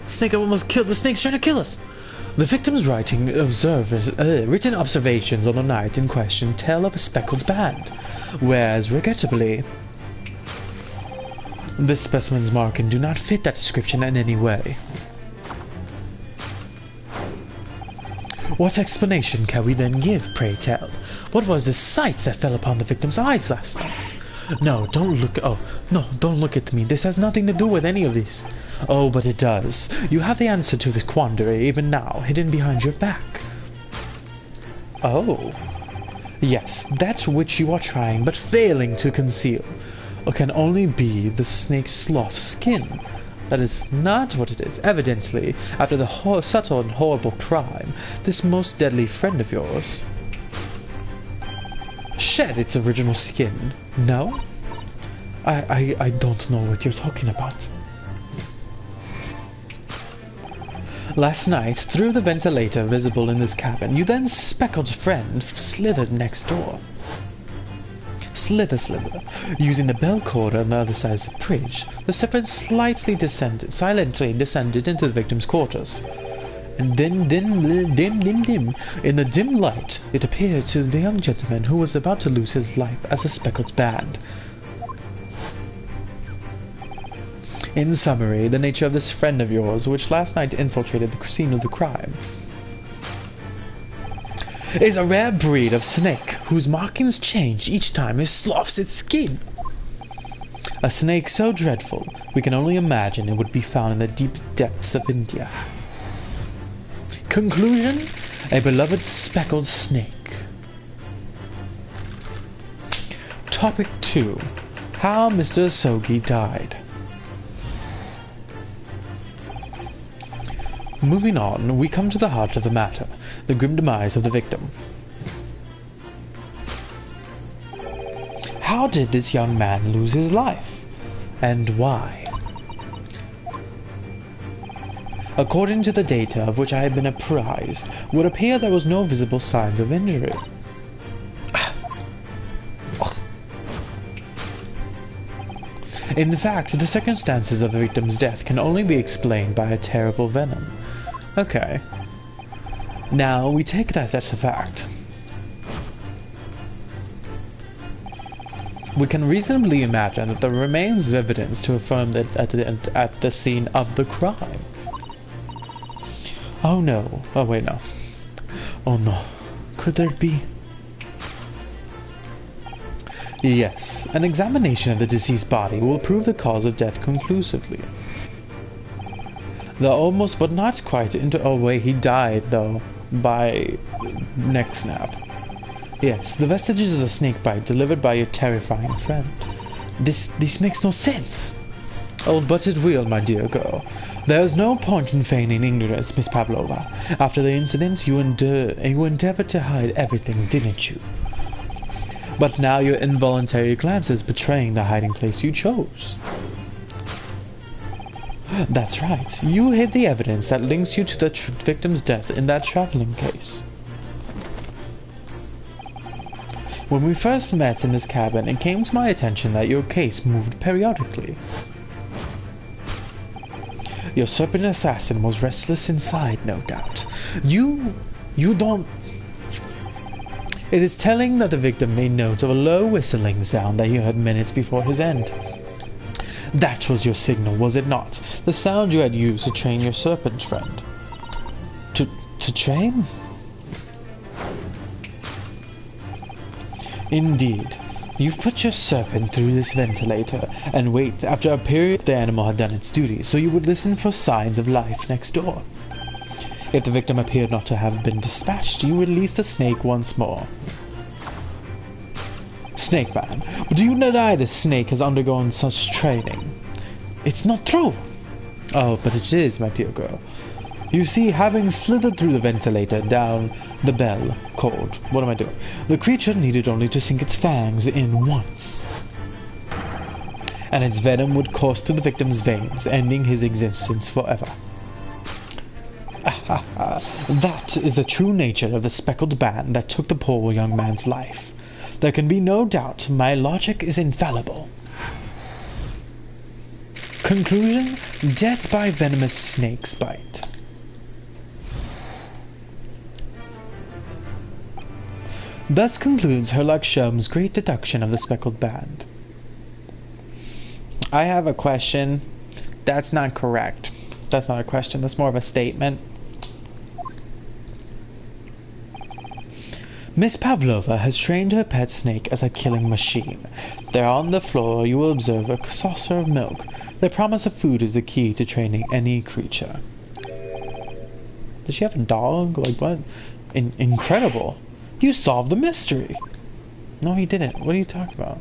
Speaker 2: Snake almost killed. The snake's trying to kill us. The victim's written observations on the night in question tell of a speckled band, whereas, regrettably, this specimen's marking do not fit that description in any way. What explanation can we then give, pray tell? What was the sight that fell upon the victim's eyes last night? No, don't look. Oh, no, don't look at me. This has nothing to do with any of this. Oh, but it does. You have the answer to this quandary even now, hidden behind your back. Oh. Yes, that which you are trying but failing to conceal can only be the snake's slough skin. That is not what it is. Evidently, after the subtle and horrible crime, this most deadly friend of yours... shed its original skin. No? I don't know what you're talking about. Last night, through the ventilator visible in this cabin, you then speckled friend slithered next door. Slither. Using the bell cord on the other side of the bridge, the serpent silently descended into the victim's quarters. And then, in the dim light, it appeared to the young gentleman who was about to lose his life as a speckled band. In summary, the nature of this friend of yours, which last night infiltrated the scene of the crime, is a rare breed of snake whose markings change each time it sloughs its skin. A snake so dreadful, we can only imagine it would be found in the deep depths of India. Conclusion: a beloved speckled snake. Topic 2. How Mr. Sogi died. Moving on, we come to the heart of the matter, the grim demise of the victim. How did this young man lose his life? And why? According to the data of which I have been apprised, it would appear there was no visible signs of injury. In fact, the circumstances of the victim's death can only be explained by a terrible venom. Okay. Now, we take that as a fact. We can reasonably imagine that there remains evidence to affirm that at the scene of the crime. Oh no. Oh wait, no. Oh no. Could there be? Yes, an examination of the deceased body will prove the cause of death conclusively. The almost but not quite into a way he died though by neck snap. Yes, the vestiges of the snake bite delivered by your terrifying friend. This makes no sense. Oh, but it will, my dear girl. There is no point in feigning ignorance, Miss Pavlova. After the incident, you endeavored to hide everything, didn't you? But now your involuntary glances betraying the hiding place you chose. That's right. You hid the evidence that links you to the victim's death in that traveling case. When we first met in this cabin, it came to my attention that your case moved periodically. Your serpent assassin was restless inside, no doubt. You don't... It is telling that the victim made note of a low whistling sound that he heard minutes before his end. That was your signal, was it not? The sound you had used to train your serpent friend. To train? Indeed. You've put your serpent through this ventilator, and wait after a period the animal had done its duty, so you would listen for signs of life next door. If the victim appeared not to have been dispatched, you release the snake once more. Snake man, but do you deny the snake has undergone such training? It's not true. Oh, but it is, my dear girl. You see, having slithered through the ventilator down the bell cord, what am I doing? The creature needed only to sink its fangs in once, and its venom would course through the victim's veins, ending his existence forever. That is the true nature of the speckled band that took the poor young man's life. There can be no doubt my logic is infallible. Conclusion: death by venomous snake's bite. Thus concludes Herlock Sholmes' great deduction of the speckled band. I have a question. That's not correct. That's not a question, that's more of a statement. Miss Pavlova has trained her pet snake as a killing machine. There on the floor you will observe a saucer of milk. The promise of food is the key to training any creature. Does she have a dog? Like what? Incredible. You solved the mystery. No, he didn't. What are you talking about?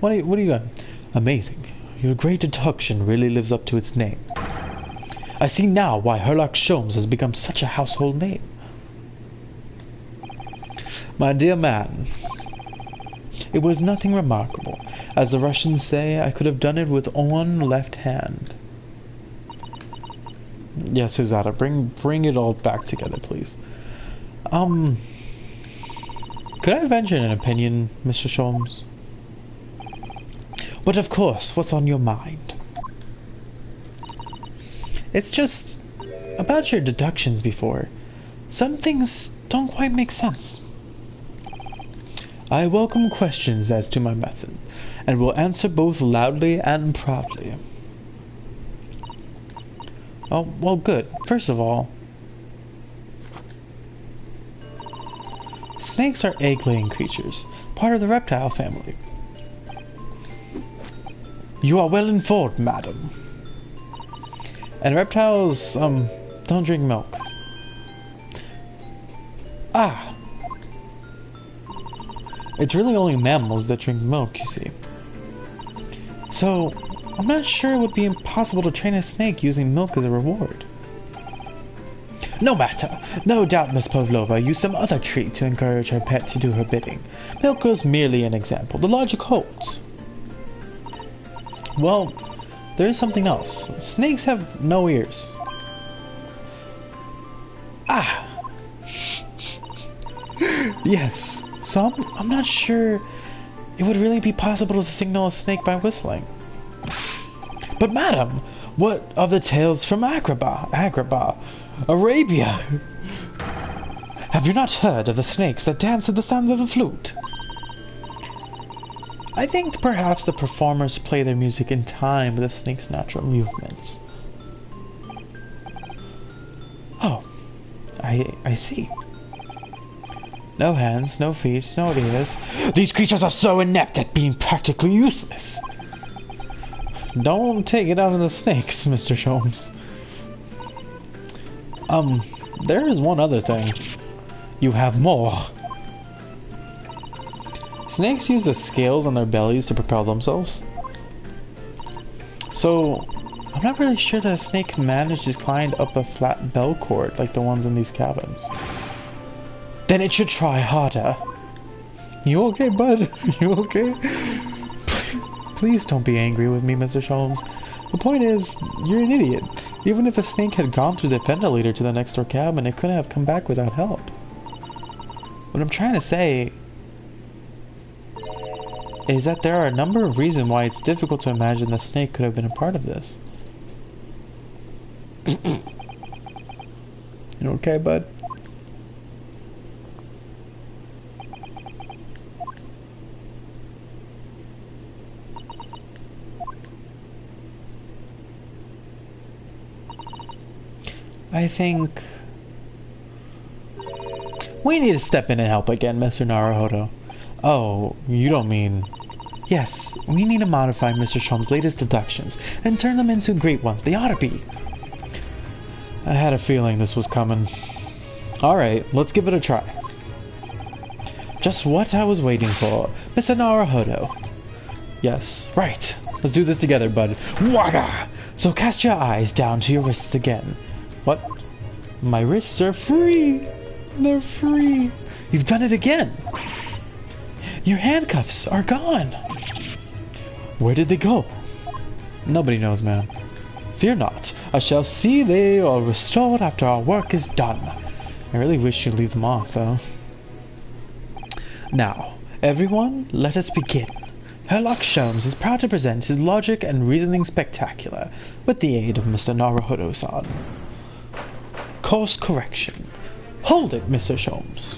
Speaker 2: What are you going? Amazing. Your great deduction really lives up to its name. I see now why Herlock Sholmes has become such a household name. My dear man, It was nothing remarkable. As the Russians say, I could have done it with one left hand. Yes, Susanna, bring it all back together, please. Could I venture an opinion, Mr. Sholmes? But of course, what's on your mind? It's just about your deductions before. Some things don't quite make sense. I welcome questions as to my method, and will answer both loudly and proudly. Oh, well, good. First of all, snakes are egg-laying creatures, part of the reptile family. You are well informed, madam. And reptiles, don't drink milk. Ah! It's really only mammals that drink milk, you see. So, I'm not sure it would be impossible to train a snake using milk as a reward. No matter. No doubt Miss Pavlova used some other treat to encourage her pet to do her bidding. Milk was merely an example. The logic holds. Well, there is something else. Snakes have no ears. Ah! Yes. So I'm not sure it would really be possible to signal a snake by whistling. But madam, what of the tales from Agrabah, Arabia? Have you not heard of the snakes that dance at the sound of the flute? I think perhaps the performers play their music in time with the snake's natural movements. Oh, I see. No hands, no feet, no ears. These creatures are so inept at being practically useless. Don't take it out on the snakes, Mr. Sholmes. There is one other thing. You have more. Snakes use the scales on their bellies to propel themselves. So, I'm not really sure that a snake can manage to climb up a flat bell cord like the ones in these cabins. Then it should try harder. You okay, bud? You okay? Please don't be angry with me, Mr. Sholmes. The point is, you're an idiot. Even if a snake had gone through the ventilator to the next door cabin, it couldn't have come back without help. What I'm trying to say is that there are a number of reasons why it's difficult to imagine the snake could have been a part of this. You okay, bud? I think we need to step in and help again, Mr. Naruhodo. Oh, you don't mean... Yes, we need to modify Mr. Sholmes' latest deductions and turn them into great ones. They ought to be. I had a feeling this was coming. Alright, let's give it a try. Just what I was waiting for, Mr. Naruhodo. Yes, right. Let's do this together, bud. Waga! So cast your eyes down to your wrists again. What? My wrists are free! They're free! You've done it again! Your handcuffs are gone! Where did they go? Nobody knows, man. Fear not. I shall see they are restored after our work is done. I really wish you'd leave them off, though. Now, everyone, let us begin. Herlock Sholmes is proud to present his logic and reasoning spectacular with the aid of Mr. Naruhodo-san. Course correction. Hold it, Mr. Sholmes.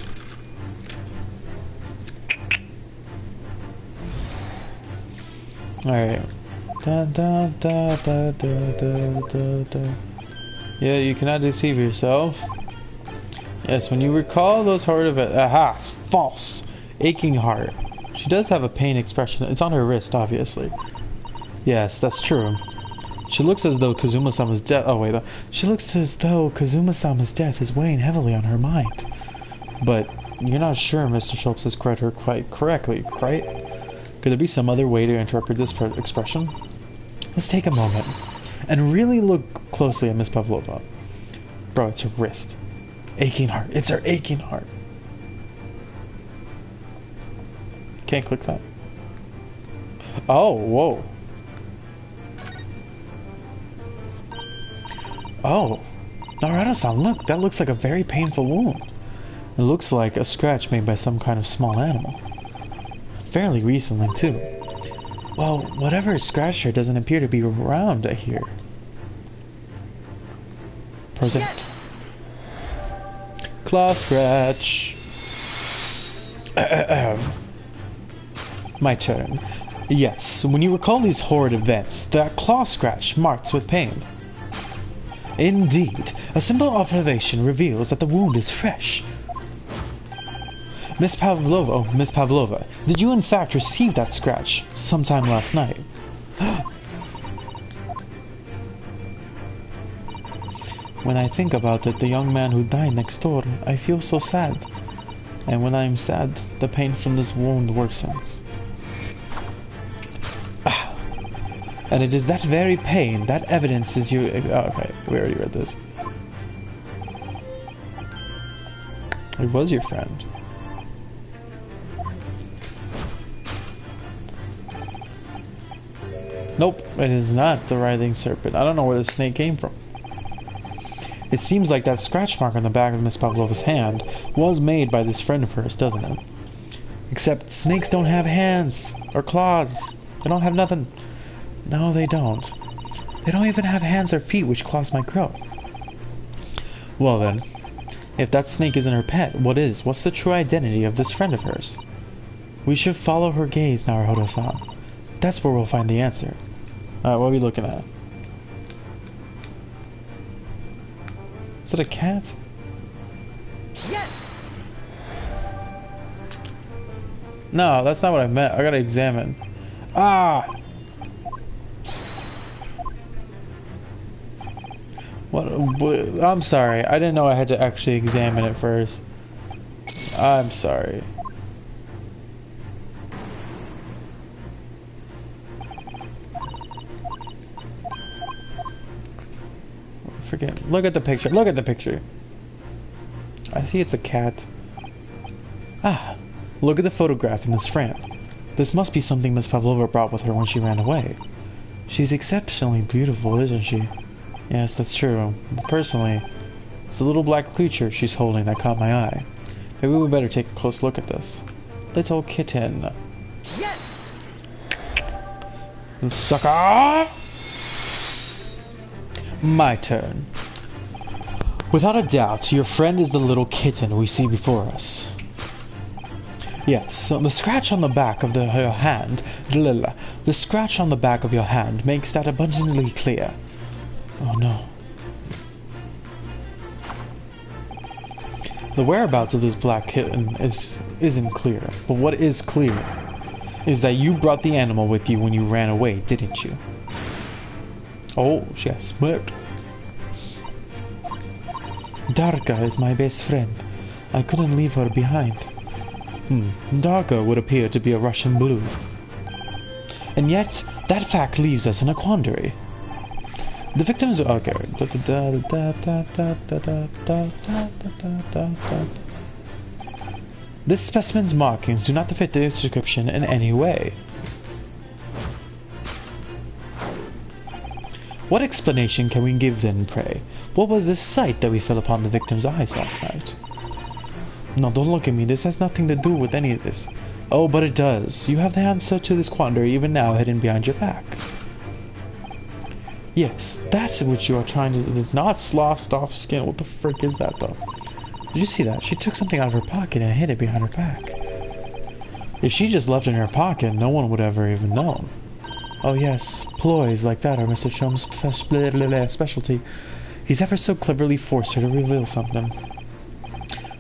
Speaker 2: Alright. Yeah, you cannot deceive yourself. Yes, when you recall those horrid events... Aha! False! Aching heart. She does have a pain expression. It's on her wrist, obviously. Yes, that's true. She looks as though Kazuma-sama's death... Oh, wait. She looks as though Kazuma-sama's death is weighing heavily on her mind. But you're not sure Mr. Sholmes has read her quite correctly, right? Could there be some other way to interpret this expression? Let's take a moment and really look closely at Miss Pavlova. Bro, it's her wrist. Aching heart. It's her aching heart. Can't click that. Oh, whoa. Oh. Naruto-san, look. That looks like a very painful wound. It looks like a scratch made by some kind of small animal. Fairly recently, too. Well, whatever scratched her doesn't appear to be around here. Present.
Speaker 3: Yes.
Speaker 2: Claw scratch. My turn. Yes, when you recall these horrid events, that claw scratch marks with pain. Indeed, a simple observation reveals that the wound is fresh. Miss Pavlova, did you in fact receive that scratch sometime last night? When I think about it, the young man who died next door, I feel so sad. And when I am sad, the pain from this wound worsens. And it is that very pain, that evidence is you... Oh, okay, we already read this. It was your friend. Nope, it is not the writhing serpent. I don't know where the snake came from. It seems like that scratch mark on the back of Miss Pavlova's hand was made by this friend of hers, doesn't it? Except snakes don't have hands or claws. They don't have nothing. No, they don't. They don't even have hands or feet, which claws might grow. Well then, if that snake isn't her pet, what is? What's the true identity of this friend of hers? We should follow her gaze, Naruto-san. That's where we'll find the answer. Alright, what are we looking at? Is it a cat?
Speaker 3: Yes.
Speaker 2: No, that's not what I meant. I gotta examine. Ah! What? I'm sorry. I didn't know I had to actually examine it first. I'm sorry. Forget. Look at the picture. Look at the picture. I see it's a cat. Ah, look at the photograph in this frame. This must be something Miss Pavlova brought with her when she ran away. She's exceptionally beautiful, isn't she? Yes, that's true. But personally, it's a little black creature she's holding that caught my eye. Maybe we better take a close look at this. Little kitten.
Speaker 3: Yes.
Speaker 2: Sucker! My turn. Without a doubt, your friend is the little kitten we see before us. Yes, so the scratch on the back of your hand, the scratch on the back of your hand makes that abundantly clear. Oh no. The whereabouts of this black kitten isn't clear, but what is clear is that you brought the animal with you when you ran away, didn't you? Oh, she has smirked. Darka is my best friend. I couldn't leave her behind. Darka would appear to be a Russian blue. And yet, that fact leaves us in a quandary. The victims are... Okay. This specimen's markings do not fit the description in any way. What explanation can we give then, pray? What was this sight that we fell upon the victim's eyes last night? No, don't look at me. This has nothing to do with any of this. Oh, but it does. You have the answer to this quandary even now hidden behind your back. Yes, that's what you are trying to do. It's not sloughed off skin. What the frick is that, though? Did you see that? She took something out of her pocket and hid it behind her back. If she just left it in her pocket, no one would ever even know. Oh yes, ploys like that are Mr. Chum's specialty. He's ever so cleverly forced her to reveal something.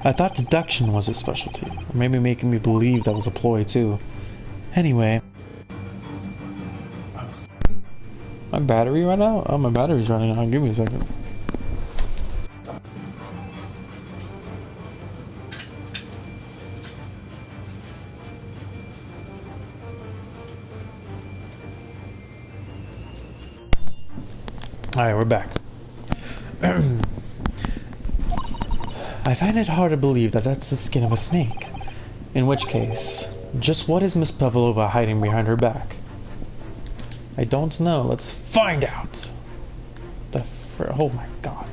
Speaker 2: I thought deduction was his specialty, or maybe making me believe that was a ploy too. Anyway. My battery ran out? Oh, my battery's running out. Give me a second. Alright, we're back. I find it hard to believe that that's the skin of a snake. In which case, Just what is Miss Pavlova hiding behind her back? I don't know. Let's find out. Oh my god.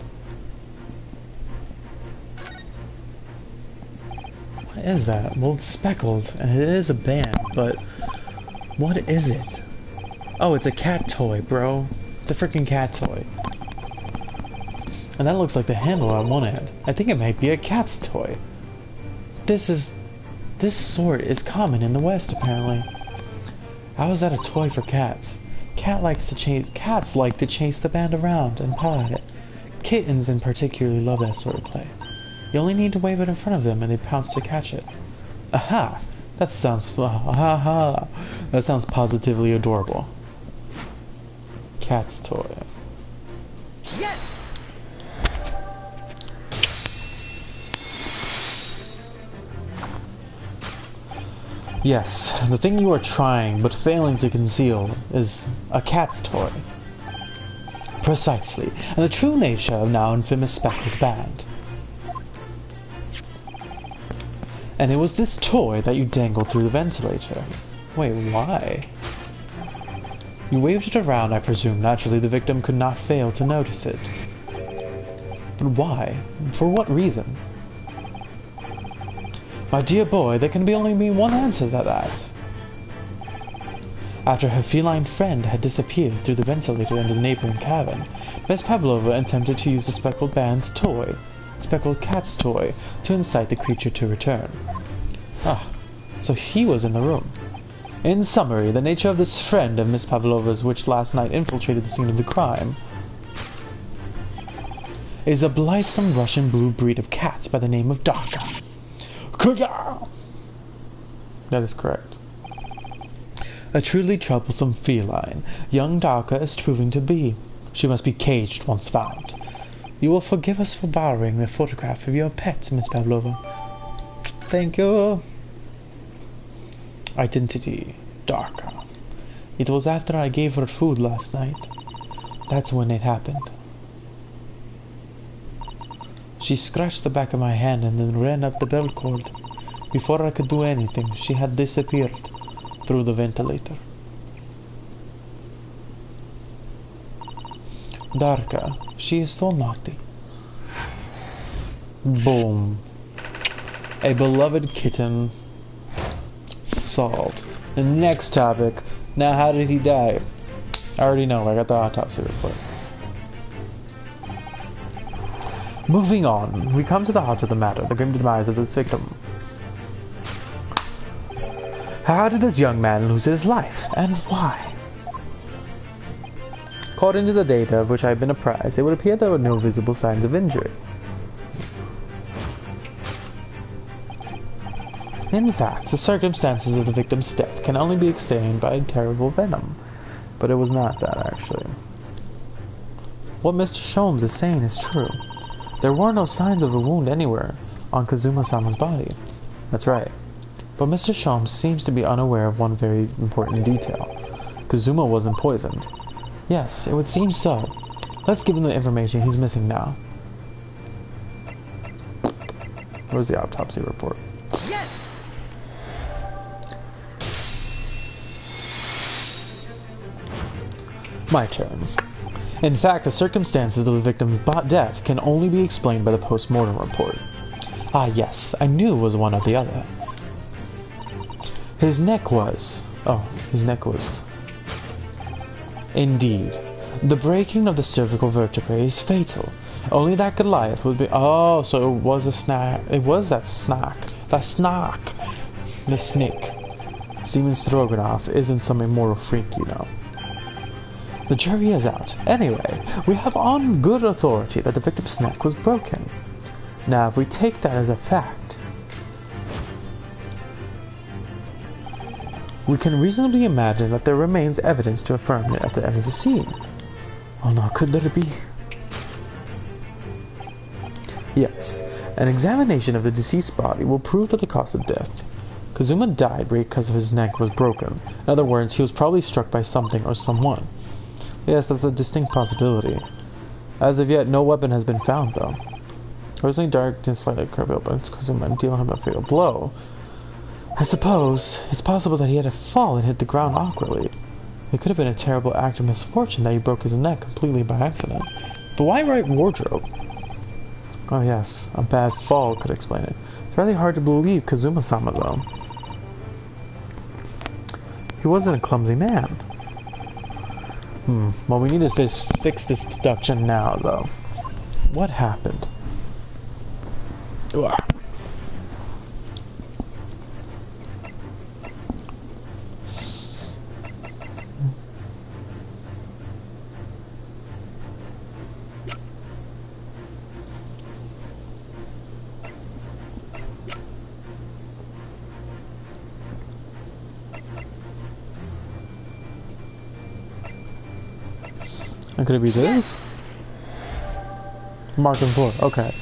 Speaker 2: What is that? Well, it's speckled, and it is a band, but what is it? Oh, it's a cat toy, bro. It's a freaking cat toy. And that looks like the handle on one end. I think it might be a cat's toy. This sort is common in the West, apparently. How is that a toy for cats? Cats like to chase the band around and paw at it. Kittens in particular love that sort of play. You only need to wave it in front of them and they pounce to catch it. Aha! That sounds positively adorable. Cat's toy.
Speaker 3: Yes!
Speaker 2: Yes, the thing you are trying but failing to conceal is a cat's toy. Precisely, and the true nature of now infamous speckled band. And it was this toy that you dangled through the ventilator. Wait, why? You waved it around, I presume. Naturally, the victim could not fail to notice it. But why? For what reason? My dear boy, there can only be one answer to that. After her feline friend had disappeared through the ventilator into the neighboring cabin, Miss Pavlova attempted to use the speckled cat's toy, to incite the creature to return. Ah, so he was in the room. In summary, the nature of this friend of Miss Pavlova's which last night infiltrated the scene of the crime is a blithesome Russian blue breed of cat by the name of Darka. That is correct. A truly troublesome feline, young Darka is proving to be. She must be caged once found. You will forgive us for borrowing the photograph of your pet, Miss Pavlova. Thank you. Identity, Darka. It was after I gave her food last night. That's when it happened. She scratched the back of my hand and then ran up the belt cord. Before I could do anything, she had disappeared through the ventilator. Darka, she is so naughty. Boom. A beloved kitten solved. The next topic. Now, how did he die? I already know. I got the autopsy report. Moving on, we come to the heart of the matter, the grim demise of this victim. How did this young man lose his life, and why? According to the data of which I have been apprised, it would appear there were no visible signs of injury. In fact, the circumstances of the victim's death can only be explained by terrible venom, but it was not that, actually. What Mr. Sholmes is saying is true. There were no signs of a wound anywhere on Kazuma-sama's body. That's right. But Mr. Sholmes seems to be unaware of one very important detail. Kazuma wasn't poisoned. Yes, it would seem so. Let's give him the information he's missing now. Where's the autopsy report?
Speaker 3: Yes!
Speaker 2: My turn. In fact, the circumstances of the victim's death can only be explained by the post-mortem report. Ah yes, I knew it was one or the other. His neck was... Indeed. The breaking of the cervical vertebrae is fatal. Only that Goliath would be... Oh, so it was a snack. It was that snack. That snack. The snake. Steven Stroganoff isn't some immortal freak, you know. The jury is out. Anyway, we have on good authority that the victim's neck was broken. Now, if we take that as a fact, we can reasonably imagine that there remains evidence to affirm it at the end of the scene. Oh no, could there be? Yes, an examination of the deceased body will prove that the cause of death. Kazuma died because his neck was broken. In other words, he was probably struck by something or someone. Yes, that's a distinct possibility. As of yet, no weapon has been found, though. Originally dark and slightly curved up, Kazuma dealing him a fatal blow. I suppose it's possible that he had to fall and hit the ground awkwardly. It could have been a terrible act of misfortune that he broke his neck completely by accident. But why write wardrobe? Oh yes, a bad fall could explain it. It's really hard to believe Kazuma-sama though. He wasn't a clumsy man. Well, we need to fix this deduction now though. What happened? Ugh. Could it be this? Mark on the floor. Okay.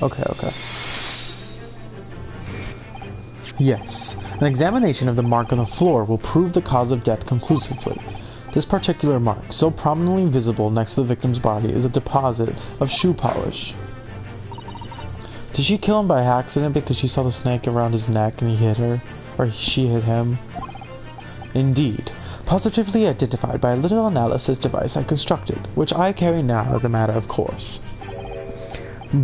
Speaker 2: Yes. An examination of the mark on the floor will prove the cause of death conclusively. This particular mark, so prominently visible next to the victim's body, is a deposit of shoe polish. Did she kill him by accident because she saw the snake around his neck and he hit her? Or she hit him? Indeed. Positively identified by a little analysis device I constructed, which I carry now as a matter of course.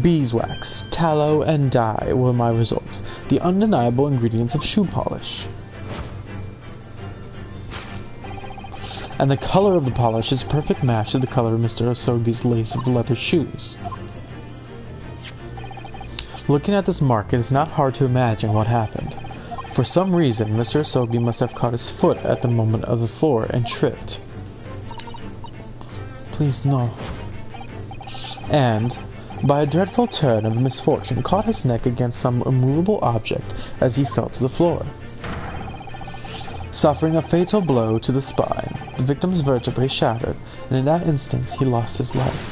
Speaker 2: Beeswax, tallow, and dye were my results, the undeniable ingredients of shoe polish. And the color of the polish is a perfect match to the color of Mr. Osogi's lace of leather shoes. Looking at this mark, it is not hard to imagine what happened. For some reason, Mr. Osogi must have caught his foot at the moment of the floor and tripped. Please no. And, by a dreadful turn of misfortune, caught his neck against some immovable object as he fell to the floor. Suffering a fatal blow to the spine, the victim's vertebrae shattered, and in that instant he lost his life.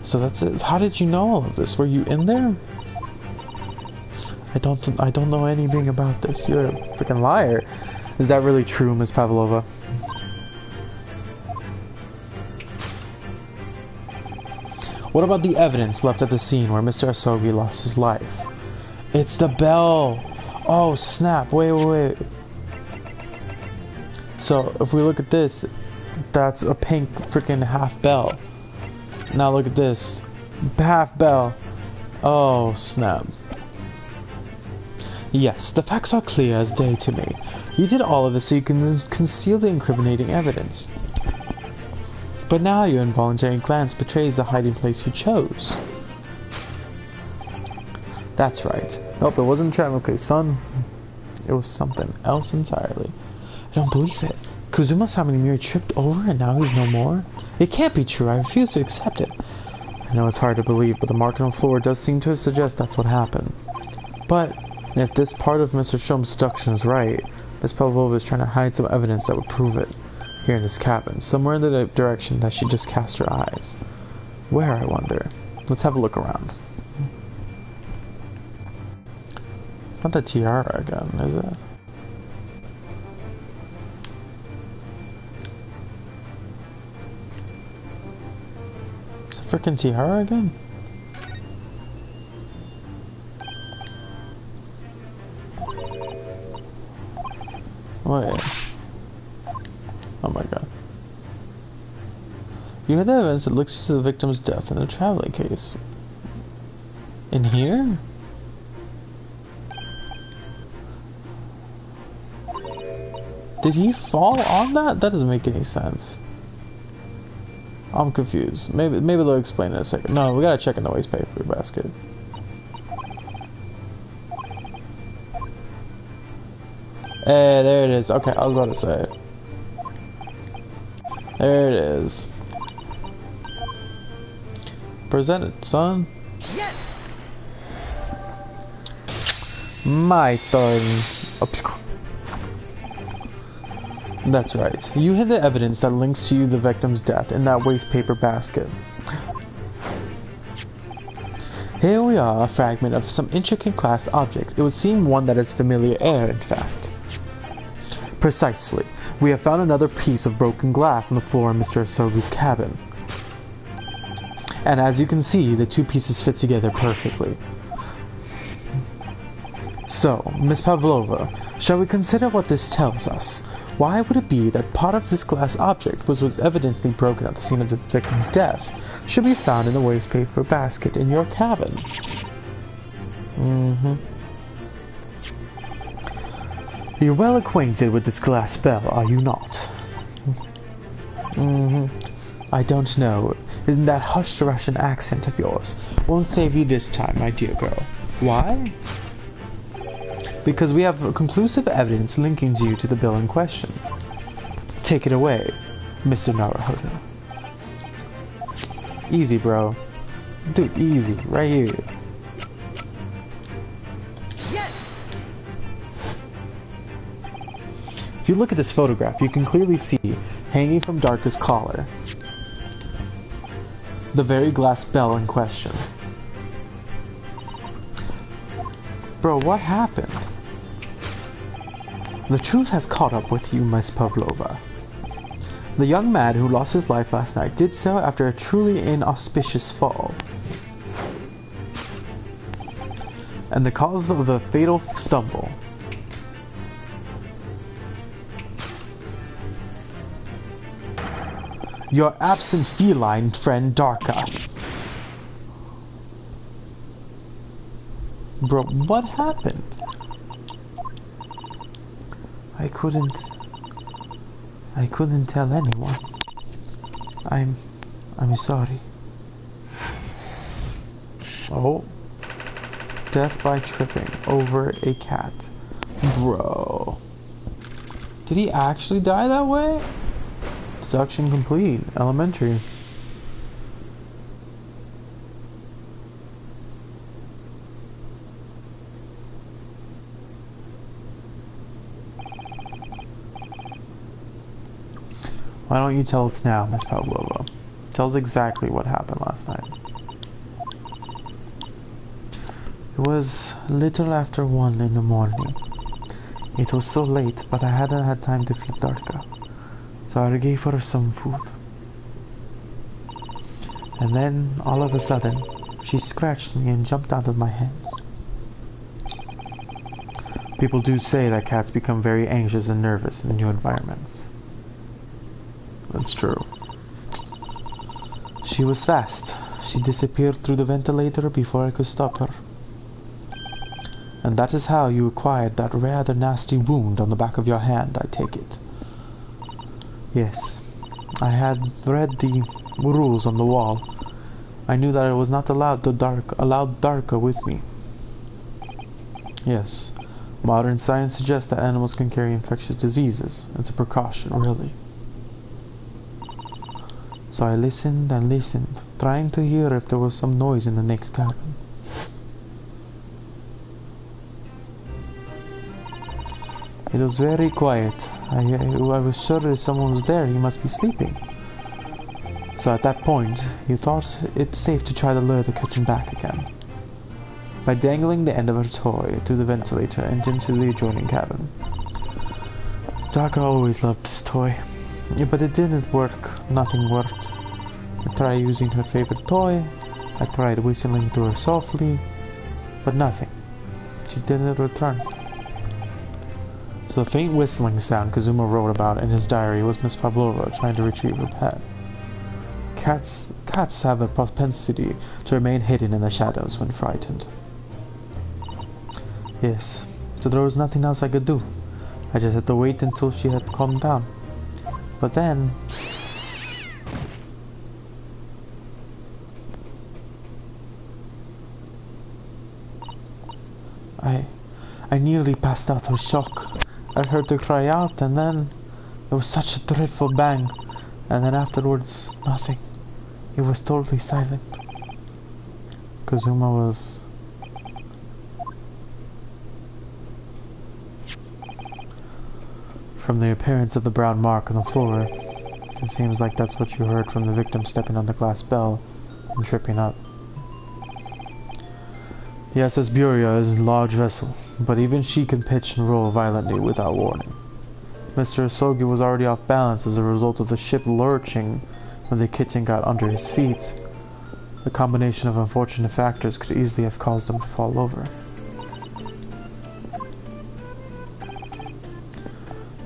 Speaker 2: So that's it. How did you know all of this? Were you in there? I don't know anything about this. You're a freaking liar. Is that really true, Miss Pavlova? What about the evidence left at the scene where Mr. Osogi lost his life? It's the bell! Oh, snap. Wait. So, if we look at this, that's a pink freaking half bell. Now look at this. Half bell. Oh, snap. Yes, the facts are clear as day to me. You did all of this so you can conceal the incriminating evidence. But now your involuntary glance betrays the hiding place you chose. That's right. Nope, it wasn't Channel K, son. It was something else entirely. I don't believe it. Kazuma-sama merely tripped over and now he's no more? It can't be true. I refuse to accept it. I know it's hard to believe, but the mark on the floor does seem to suggest that's what happened. But if this part of Mr. Shom's deduction is right, Miss Pavlova is trying to hide some evidence that would prove it. Here in this cabin, somewhere in the direction that she just cast her eyes. Where, I wonder? Let's have a look around. It's not the tiara again, is it? It's a frickin' tiara again? Wait. Oh my god. You had the evidence that looks into the victim's death in a traveling case. In here? Did he fall on that? That doesn't make any sense. I'm confused. Maybe they'll explain in a second. No, we gotta check in the waste paper basket. Hey, there it is. Okay, I was about to say it. There it is. Present it, son.
Speaker 3: Yes.
Speaker 2: My turn. That's right. You hid the evidence that links to the victim's death in that waste paper basket. Here we are, a fragment of some intricate glass object. It would seem one that is familiar air, in fact. Precisely. We have found another piece of broken glass on the floor in Mr. Osogi's cabin. And as you can see, the two pieces fit together perfectly. So, Miss Pavlova, shall we consider what this tells us? Why would it be that part of this glass object, which was evidently broken at the scene of the victim's death, should be found in the waste paper basket in your cabin? You're well acquainted with this glass bell, are you not? I don't know. In that hushed Russian accent of yours won't save you this time, my dear girl. Why? Because we have conclusive evidence linking you to the bill in question. Take it away, Mr. Naruhodo. Easy, bro. Dude, easy. Right here.
Speaker 3: Yes!
Speaker 2: If you look at this photograph, you can clearly see, hanging from Darka's collar, the very glass bell in question. Bro, what happened? The truth has caught up with you, Miss Pavlova. The young man who lost his life last night did so after a truly inauspicious fall. And the cause of the fatal stumble. Your absent feline friend Darka. Bro, what happened? I couldn't tell anyone. I'm sorry. Oh. Death by tripping over a cat. Bro. Did he actually die that way? Deduction complete. Elementary. Why don't you tell us now, Miss Pavlova? Tell us exactly what happened last night. It was little after 1 in the morning. It was so late, but I hadn't had time to feed Darka, so I gave her some food. And then, all of a sudden, she scratched me and jumped out of my hands. People do say that cats become very anxious and nervous in new environments. That's true. She was fast. She disappeared through the ventilator before I could stop her. And that is how you acquired that rather nasty wound on the back of your hand, I take it. Yes. I had read the rules on the wall. I knew that I was not allowed Darka with me. Yes. Modern science suggests that animals can carry infectious diseases. It's a precaution, really. So I listened and listened, trying to hear if there was some noise in the next cabin. It was very quiet. I was sure if someone was there, he must be sleeping. So at that point, you thought it safe to try to lure the kitten back again, by dangling the end of her toy through the ventilator and into the adjoining cabin. Darka always loved this toy. But it didn't work. Nothing worked. I tried using her favorite toy. I tried whistling to her softly. But nothing. She didn't return. So the faint whistling sound Kazuma wrote about in his diary was Miss Pavlova trying to retrieve her pet. Cats have a propensity to remain hidden in the shadows when frightened. Yes. So there was nothing else I could do. I just had to wait until she had calmed down. But then... I nearly passed out of shock. I heard her cry out, and then there was such a dreadful bang, and then afterwards, nothing. It was totally silent. Kazuma was... From the appearance of the brown mark on the floor, it seems like that's what you heard from the victim stepping on the glass bell and tripping up. Yes, Asburia is a large vessel, but even she can pitch and roll violently without warning. Mr. Asogi was already off balance as a result of the ship lurching when the kitten got under his feet. The combination of unfortunate factors could easily have caused him to fall over.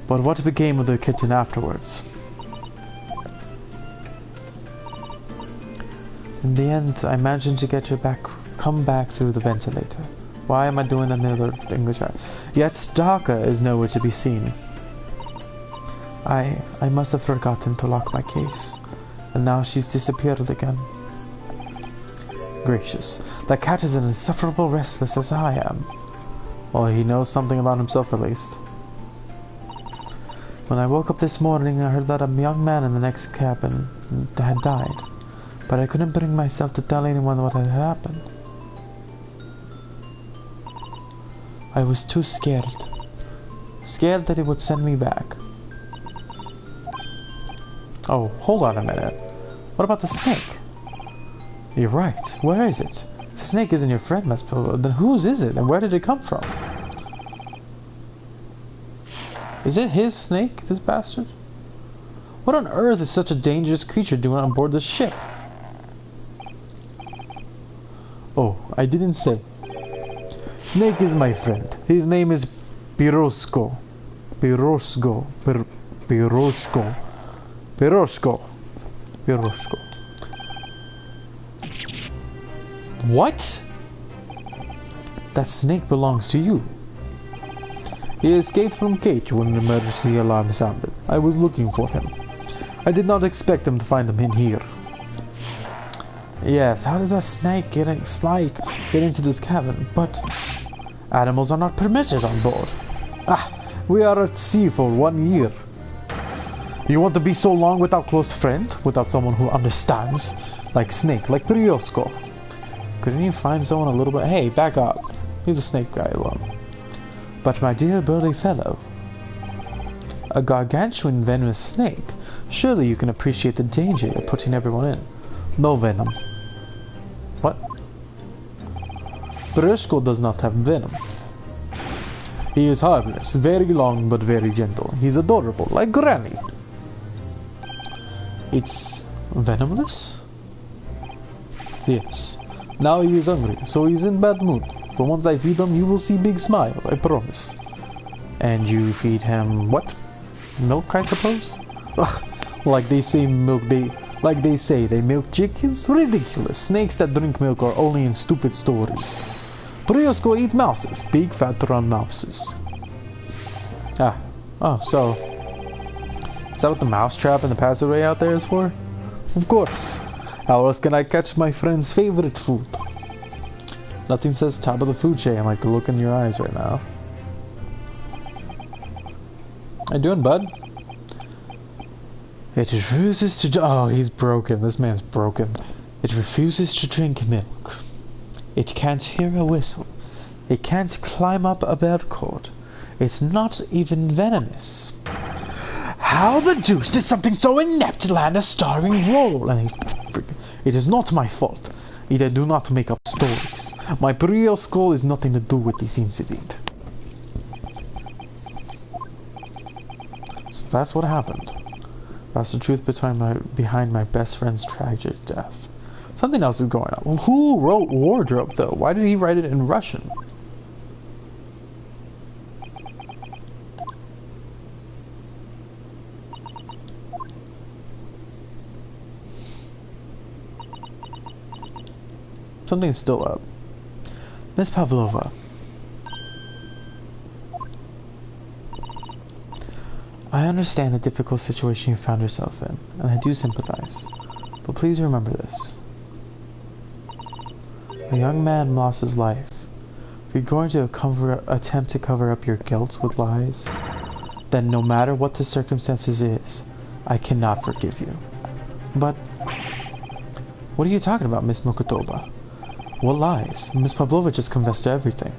Speaker 2: But what became of the kitchen afterwards? In the end, I managed to get you come back through the ventilator. Why am I doing another English? Yet Daka is nowhere to be seen. I must have forgotten to lock my case, and now she's disappeared again. Gracious, that cat is as insufferable restless as I am. Well, he knows something about himself at least. When I woke up this morning, I heard that a young man in the next cabin had died, but I couldn't bring myself to tell anyone what had happened. I was too scared. Scared that he would send me back. Oh, hold on a minute. What about the snake? You're right. Where is it? The snake isn't your friend, Miss Pillow. Then whose is it, and where did it come from? Is it his snake, this bastard? What on earth is such a dangerous creature doing on board the ship? Oh, I didn't say. Snake is my friend. His name is Pirosko. Pirosko. Pirosko. Pirosko. Pirosko. What? That snake belongs to you. He escaped from cage when an emergency alarm sounded. I was looking for him. I did not expect him to find him in here. Yes, how did a snake get into this cabin? But animals are not permitted on board. We are at sea for 1 year. You want to be so long without close friend? Without someone who understands? Like Snake, like Periosko. Couldn't you find someone a little bit... Hey, back up. Leave the snake guy alone. But my dear burly fellow, a gargantuan venomous snake, surely you can appreciate the danger you're putting everyone in. No venom. What? Periosko does not have venom. He is harmless, very long but very gentle. He's adorable, like Granny. It's venomless? Yes. Now he is hungry, so he's in bad mood. But once I feed him, you will see big smile, I promise. And you feed him what? Milk, I suppose? Ugh, like they say they milk chickens? Ridiculous. Snakes that drink milk are only in stupid stories. Periosko eats mouses. Big fat round mouses. So is that what the mouse trap in the passageway out there is for? Of course. How else can I catch my friend's favorite food? Nothing says top of the food chain like the look in your eyes right now. How you doing, bud? It refuses to... Oh, he's broken. This man's broken. It refuses to drink milk. It can't hear a whistle. It can't climb up a bed cord. It's not even venomous. How the deuce did something so inept land a starring role? And it is not my fault. I do not make up stories. My Periosko is nothing to do with this incident. So that's what happened. That's the truth behind my best friend's tragic death. Something else is going on. Who wrote Wardrobe, though? Why did he write it in Russian? Something's still up. Miss Pavlova. I understand the difficult situation you found yourself in, and I do sympathize. But please remember this. A young man lost his life. If you're going to attempt to cover up your guilt with lies, then no matter what the circumstances is, I cannot forgive you. But what are you talking about, Miss Mokotoba? What lies? Miss Pavlova just confessed to everything.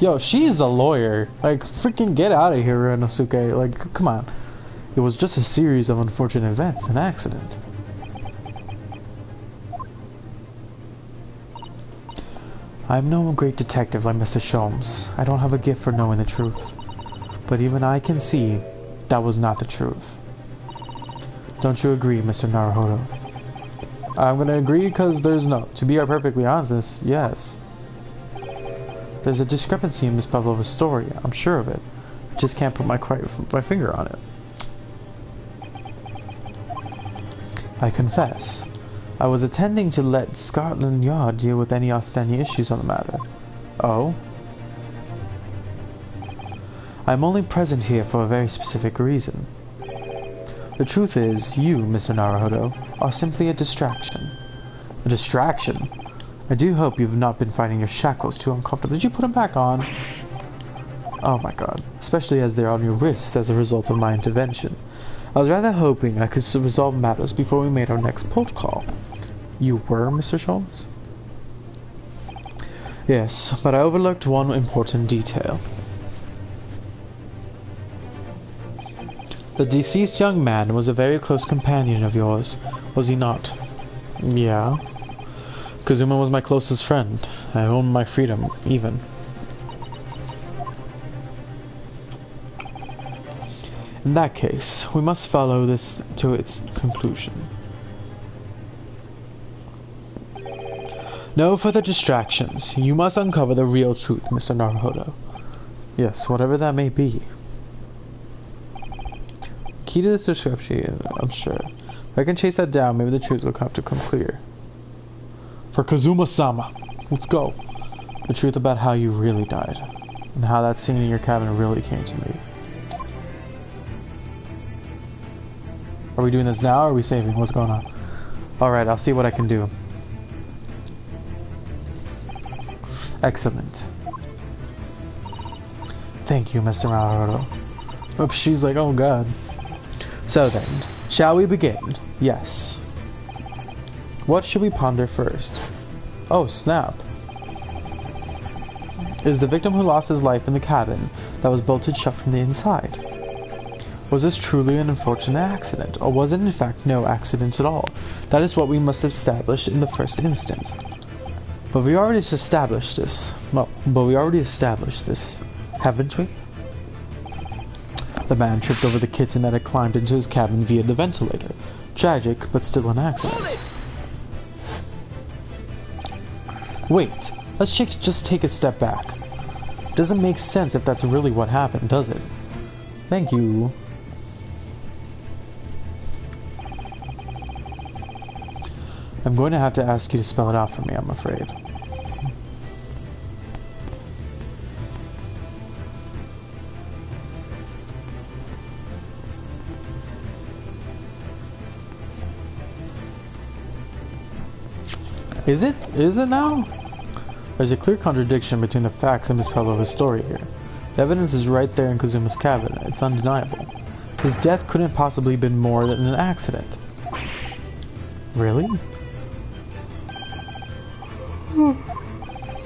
Speaker 2: Yo, she's the lawyer. Like, freaking get out of here, Renosuke. Like, come on. It was just a series of unfortunate events, an accident. I'm no great detective like Mr. Sholmes. I don't have a gift for knowing the truth. But even I can see that was not the truth. Don't you agree, Mr. Naruhodo? I'm gonna agree because there's no... To be perfectly honest, yes. There's a discrepancy in Miss Pavlova's story, I'm sure of it. just can't put my finger on it. I confess, I was intending to let Scotland Yard deal with any outstanding issues on the matter. Oh? I'm only present here for a very specific reason. The truth is, you, Mr. Naruhodo, are simply a distraction. A distraction? I do hope you've not been finding your shackles too uncomfortable. Did you put them back on? Oh my god. Especially as they're on your wrists as a result of my intervention. I was rather hoping I could resolve matters before we made our next port call. You were, Mr. Sholmes? Yes, but I overlooked one important detail. The deceased young man was a very close companion of yours, was he not? Yeah. Kazuma was my closest friend. I owned my freedom, even. In that case, we must follow this to its conclusion. No further distractions. You must uncover the real truth, Mr. Naruhodo. Yes, whatever that may be. Key to this description, I'm sure. If I can chase that down, maybe the truth will have to come clear. For Kazuma-sama, let's go. The truth about how you really died, and how that scene in your cabin really came to me. Are we doing this now, or are we saving? What's going on? Alright, I'll see what I can do. Excellent. Thank you, Mr. Naruhodo. Oops, she's like, oh god. So then, shall we begin? Yes. What should we ponder first? Oh, snap. It is the victim who lost his life in the cabin that was bolted shut from the inside. Was this truly an unfortunate accident, or was it in fact no accident at all? That is what we must establish in the first instance. But we already established this. Well, haven't we? The man tripped over the kitten that had climbed into his cabin via the ventilator. Tragic, but still an accident. Wait, let's just take a step back. Doesn't make sense if that's really what happened, does it? Thank you. I'm going to have to ask you to spell it out for me, I'm afraid. Is it now? There's a clear contradiction between the facts and Miss Pavlova's story here. The evidence is right there in Kazuma's cabin. It's undeniable. His death couldn't possibly have been more than an accident. Really?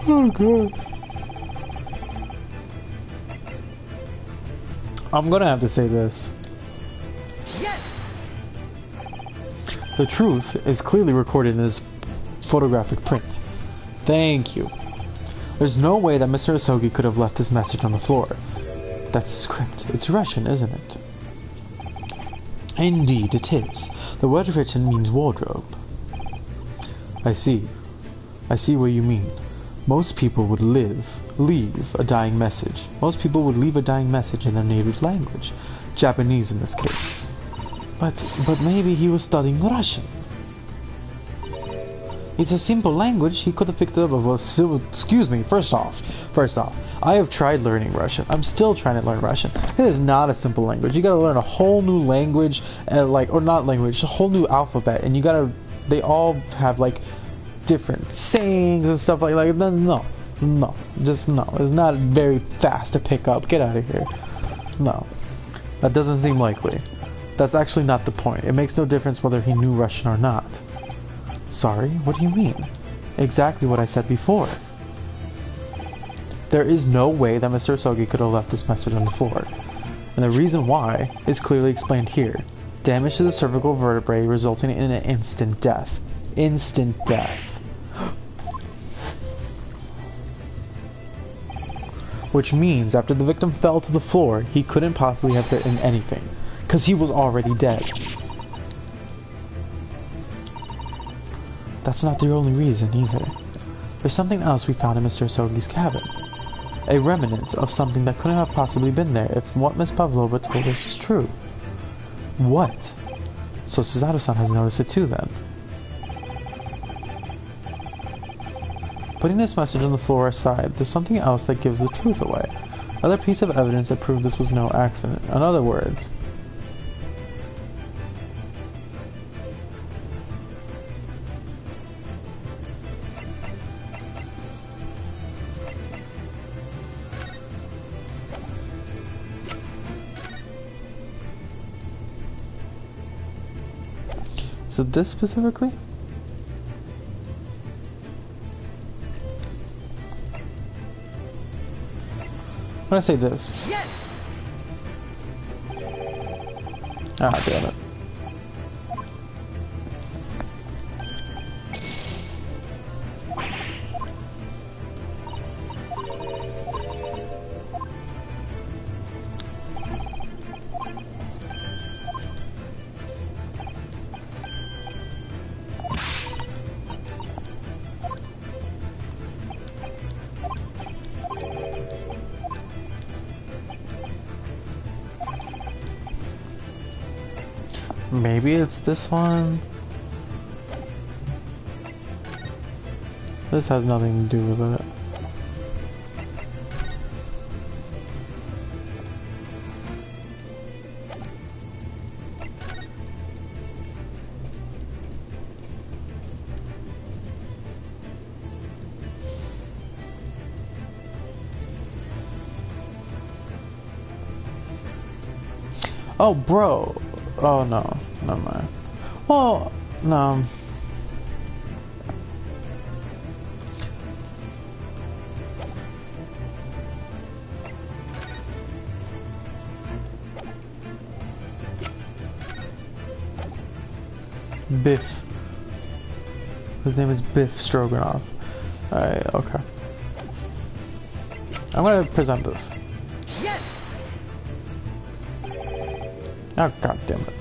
Speaker 2: Oh god. I'm gonna have to say this.
Speaker 3: Yes!
Speaker 2: The truth is clearly recorded in this photographic print. Thank you. There's no way that Mr. Asogi could have left this message on the floor. That's script. It's Russian, isn't it? Indeed, it is. The word written means wardrobe. I see. I see what you mean. Most people would leave a dying message. Most people would leave a dying message in their native language. Japanese in this case. But maybe he was studying Russian. It's a simple language. He could have picked it up of a excuse me, first off, I have tried learning Russian. I'm still trying to learn Russian. It is not a simple language. You gotta learn a whole new language, or not language, a whole new alphabet, and they all have like different sayings and stuff like that. No, it's not very fast to pick up. Get out of here. No, that doesn't seem likely. That's actually not the point. It makes no difference whether he knew Russian or not. Sorry, what do you mean? Exactly what I said before. There is no way that Mr. Asogi could have left this message on the floor. And the reason why is clearly explained here. Damage to the cervical vertebrae resulting in an instant death. Instant death. Which means after the victim fell to the floor, he couldn't possibly have written anything. Because he was already dead. That's not the only reason either. There's something else we found in Mr. Asogi's cabin. A remnant of something that couldn't have possibly been there if what Miss Pavlova told us is true. What? So Suzato-san has noticed it too then. Putting this message on the floor aside, there's something else that gives the truth away. Another piece of evidence that proves this was no accident. In other words... So this specifically? I'm gonna say this.
Speaker 3: Yes!
Speaker 2: Ah, damn it. Maybe it's this one. This has nothing to do with it. Oh, bro. Oh, no. Never mind. Well, no. Biff. His name is Biff Stroganoff. Alright, okay. I'm gonna present this.
Speaker 3: Yes!
Speaker 2: Oh, god damn it.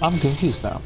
Speaker 2: I'm confused now.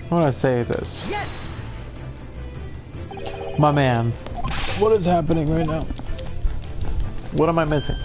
Speaker 2: I want to say this.
Speaker 3: Yes!
Speaker 2: My man, what is happening right now? What am I missing?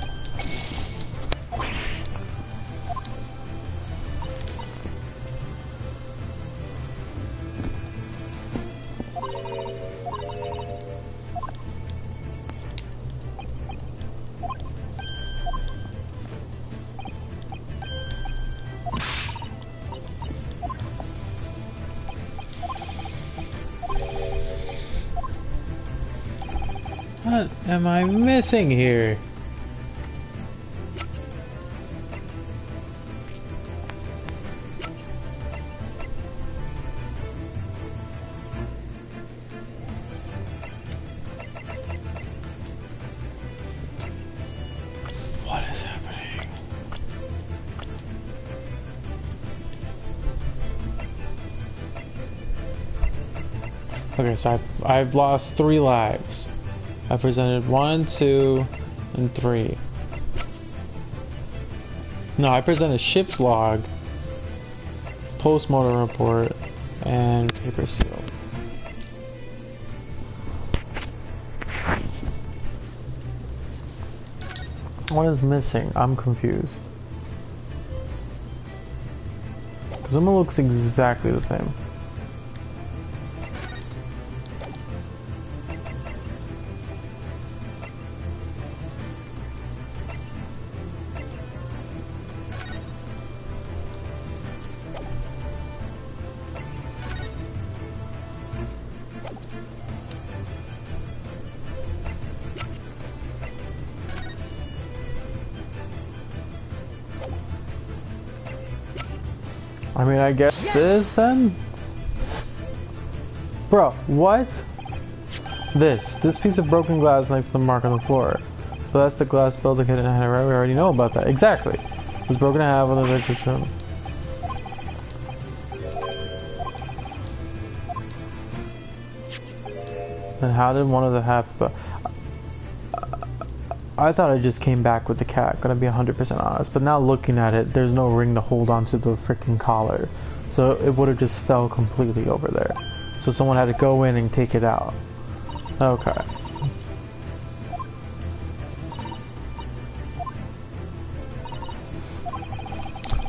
Speaker 2: What am I missing here? What is happening? Okay, so I've lost 3 lives. I presented 1, 2, and 3. No, I presented ship's log, post-mortem report, and paper seal. What is missing? I'm confused. Because Uma looks exactly the same.
Speaker 1: I mean, I guess this then? Bro, what? This piece of broken glass next to the mark on the floor. But that's the glass building hidden in it, right? We already know about that. Exactly. It was broken in half on the victor's room. And how did one of the half... I thought I just came back with the cat, gonna be 100% honest. But now looking at it, there's no ring to hold onto the freaking collar. So it would have just fell completely over there. So someone had to go in and take it out. Okay.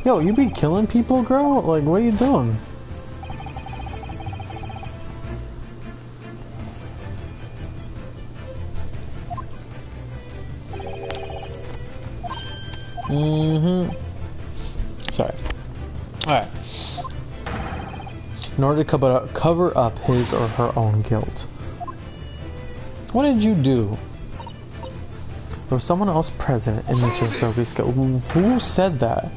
Speaker 1: Yo, you be killing people, girl? Like, what are you doing? Sorry. Alright. In order to cover up his or her own guilt. What did you do? There was someone else present in Mr. Sophie's guilt. Who said that?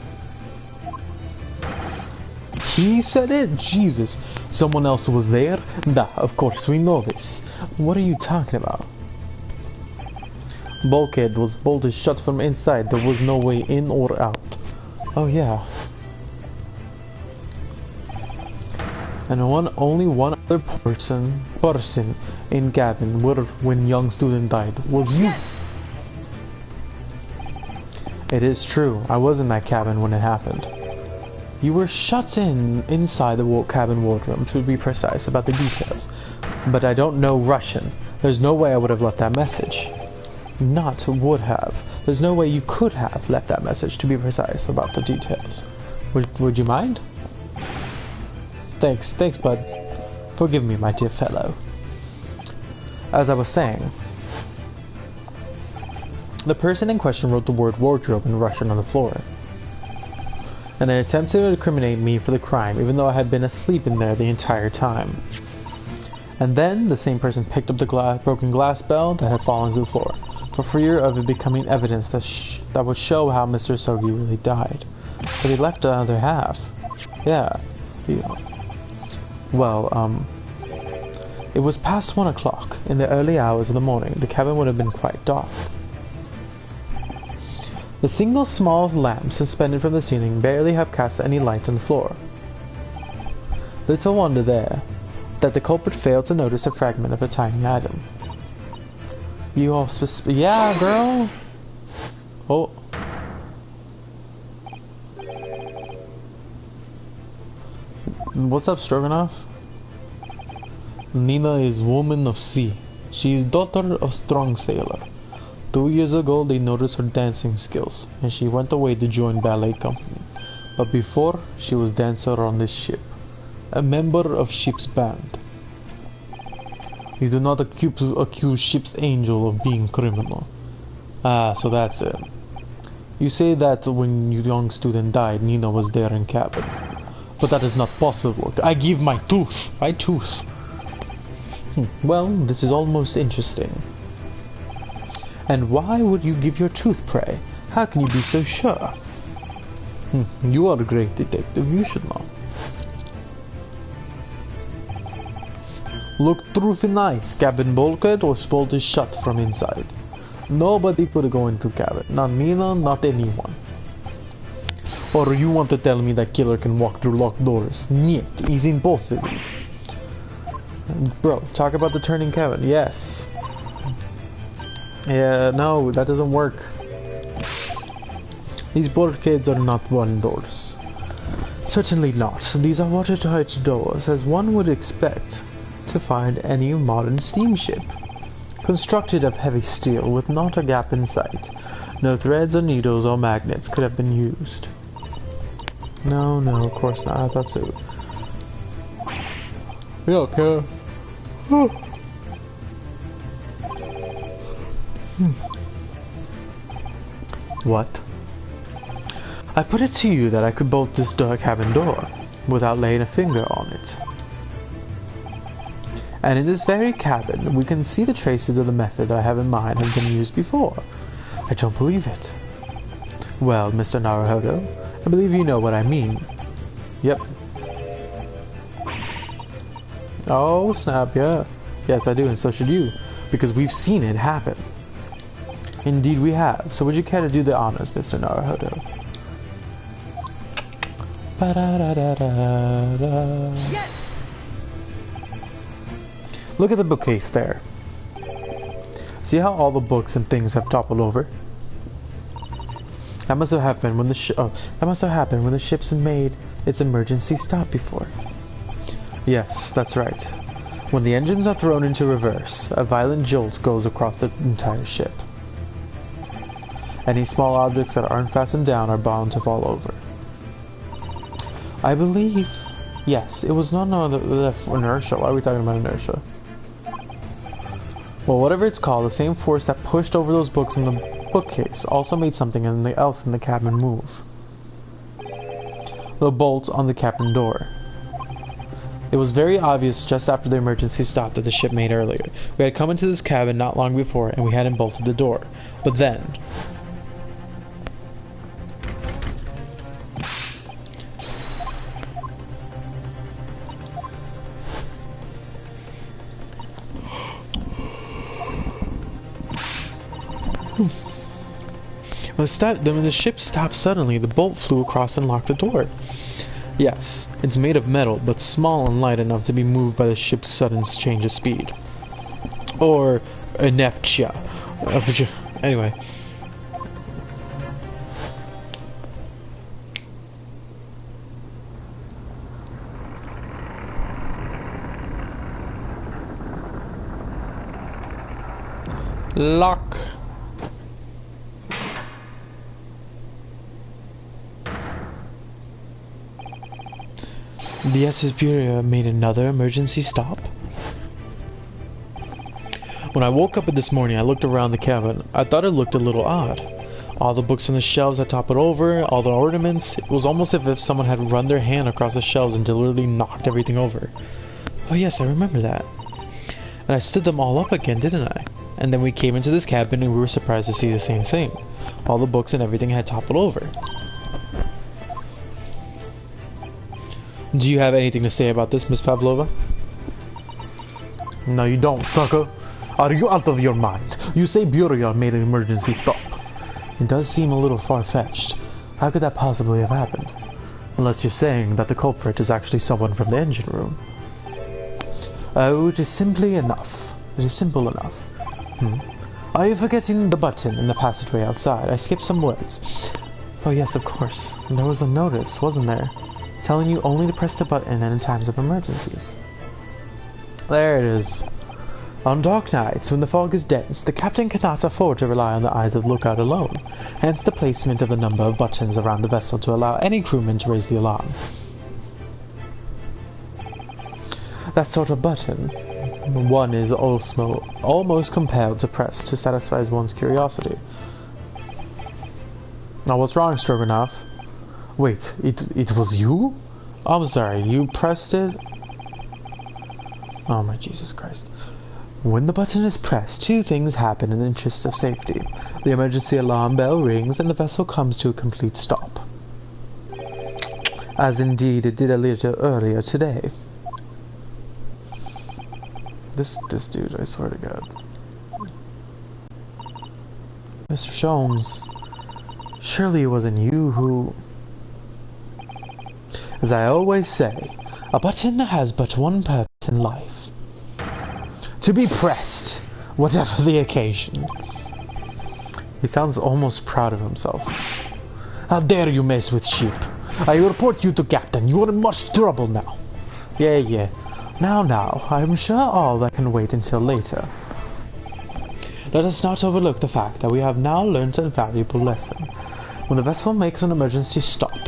Speaker 1: He said it? Jesus. Someone else was there? Nah, of course, we know this. What are you talking about? Bulkhead was bolted shut from inside. There was no way in or out. Oh yeah. And only one other person in cabin when young student died was you.
Speaker 3: Yes.
Speaker 1: It is true. I was in that cabin when it happened. You were shut inside the cabin wardroom, to be precise about the details. But I don't know Russian. There's no way I would have left that message. Not would have. There's no way you could have left that message, to be precise about the details. Would you mind? Thanks, bud. Forgive me, my dear fellow. As I was saying, the person in question wrote the word wardrobe in Russian on the floor. And an attempt to incriminate me for the crime, even though I had been asleep in there the entire time. And then the same person picked up the broken glass bell that had fallen to the floor, for fear of it becoming evidence that would show how Mr. Sogi really died. But he left another half. Yeah. Well, it was past 1 o'clock. In the early hours of the morning, the cabin would have been quite dark. The single small lamp suspended from the ceiling barely have cast any light on the floor. Little wonder there that the culprit failed to notice a fragment of a tiny item. You all yeah, girl! Oh. What's up, Stroganoff? Nina is woman of sea. She is daughter of strong sailor. 2 years ago they noticed her dancing skills, and she went away to join ballet company. But before, she was dancer on this ship, a member of ship's band. You do not accuse ship's angel of being criminal. Ah, so that's it. You say that when your young student died, Nina was there in cabin. But that is not possible. I give my tooth. My tooth. Well, this is almost interesting. And why would you give your tooth, pray? How can you be so sure? You are a great detective, you should know. Look through the nice. Cabin bulkhead was bolted shut from inside. Nobody could go into cabin. Not Nina, not anyone. Or you want to tell me that killer can walk through locked doors? Niet, it's impossible. Bro, talk about the turning cabin. Yes. Yeah, no, that doesn't work. These bulkheads are not one doors. Certainly not. These are watertight doors, as one would expect to find any modern steamship. Constructed of heavy steel with not a gap in sight. No threads or needles or magnets could have been used. No, of course not. I thought so. Yeah, okay. What? I put it to you that I could bolt this cabin door without laying a finger on it. And in this very cabin, we can see the traces of the method that I have in mind have been used before. I don't believe it. Well, Mr. Naruhodo, I believe you know what I mean. Yep. Oh, snap, yeah. Yes, I do, and so should you. Because we've seen it happen. Indeed we have. So would you care to do the honors, Mr. Naruhodo? Ba-da-da-da-da-da.
Speaker 3: Yes!
Speaker 1: Look at the bookcase there. See how all the books and things have toppled over? That must have happened when the ship's made its emergency stop before. Yes, that's right. When the engines are thrown into reverse, a violent jolt goes across the entire ship. Any small objects that aren't fastened down are bound to fall over. I believe... Yes, it was not the inertia. Why are we talking about inertia? Well, whatever it's called, the same force that pushed over those books in the bookcase also made something else in the cabin move. The bolt on the cabin door. It was very obvious just after the emergency stop that the ship made earlier. We had come into this cabin not long before and we hadn't bolted the door. But then... When the ship stopped suddenly, the bolt flew across and locked the door. Yes, it's made of metal, but small and light enough to be moved by the ship's sudden change of speed. Or inertia. Anyway. Lock. The SS Bureau made another emergency stop? When I woke up this morning, I looked around the cabin. I thought it looked a little odd. All the books on the shelves had toppled over, all the ornaments. It was almost as if someone had run their hand across the shelves and deliberately knocked everything over. Oh yes, I remember that. And I stood them all up again, didn't I? And then we came into this cabin and we were surprised to see the same thing. All the books and everything had toppled over. Do you have anything to say about this, Miss Pavlova? No, you don't, sucker. Are you out of your mind? You say Bureau made an emergency stop. It does seem a little far-fetched. How could that possibly have happened? Unless you're saying that the culprit is actually someone from the engine room. Oh, it is simply enough. It is simple enough. Are you forgetting the button in the passageway outside? I skipped some words. Oh yes, of course. There was a notice, wasn't there? Telling you only to press the button in times of emergencies. There it is. On dark nights, when the fog is dense, the captain cannot afford to rely on the eyes of the lookout alone, hence the placement of a number of buttons around the vessel to allow any crewman to raise the alarm. That sort of button, one is also almost compelled to press to satisfy one's curiosity. Now what's wrong, Stroganoff? Wait, it was you? Oh, I'm sorry, you pressed it? Oh my Jesus Christ. When the button is pressed, two things happen in the interest of safety. The emergency alarm bell rings and the vessel comes to a complete stop. As indeed it did a little earlier today. This dude, I swear to God. Mr. Sholmes, surely it wasn't you who... As I always say, a button has but one purpose in life. To be pressed, whatever the occasion. He sounds almost proud of himself. How dare you mess with sheep? I report you to Captain. You are in much trouble now. Yeah. Now, I'm sure all that can wait until later. Let us not overlook the fact that we have now learned a valuable lesson. When the vessel makes an emergency stop,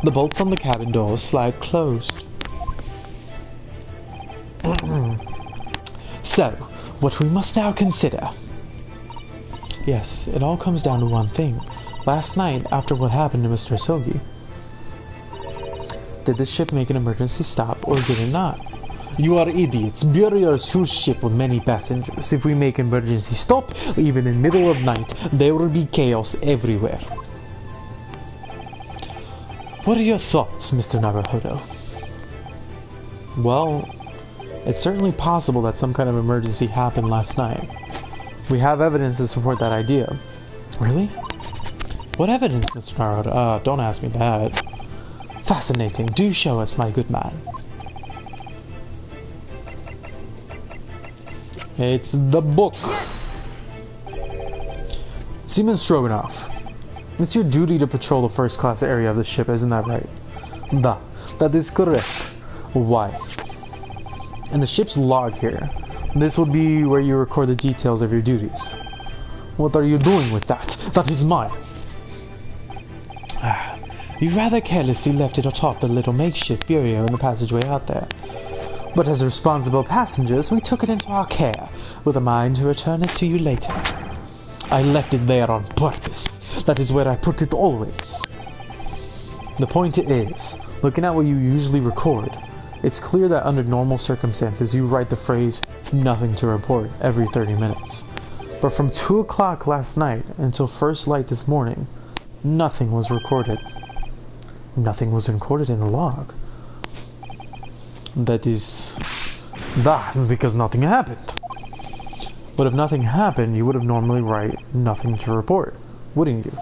Speaker 1: the bolts on the cabin doors slide closed. So, what we must now consider... Yes, it all comes down to one thing. Last night, after what happened to Mr. Sogi, did the ship make an emergency stop or did it not? You are idiots. Bureau's huge ship with many passengers. If we make an emergency stop, even in the middle of night, there will be chaos everywhere.
Speaker 2: What are your thoughts, Mr. Naruhodo? Well, it's certainly possible that some kind of emergency happened last night. We have evidence to support that idea. Really? What evidence, Mr. Naruhodo? Don't ask me that. Fascinating. Do show us, my good man. It's the book.
Speaker 3: Yes!
Speaker 2: Seaman Stroganoff, it's your duty to patrol the first-class area of the ship, isn't that right? That is correct. Why? In the ship's log here, this would be where you record the details of your duties. What are you doing with that? That is mine. You rather carelessly left it atop the little makeshift bureau in the passageway out there. But as responsible passengers, we took it into our care, with a mind to return it to you later. I left it there on purpose. That is where I put it always. The point is, looking at what you usually record, it's clear that under normal circumstances you write the phrase, "nothing to report," every 30 minutes. But from 2 o'clock last night until first light this morning, nothing was recorded. Nothing was recorded in the log. That is... because nothing happened. But if nothing happened, you would have normally write "nothing to report," wouldn't you?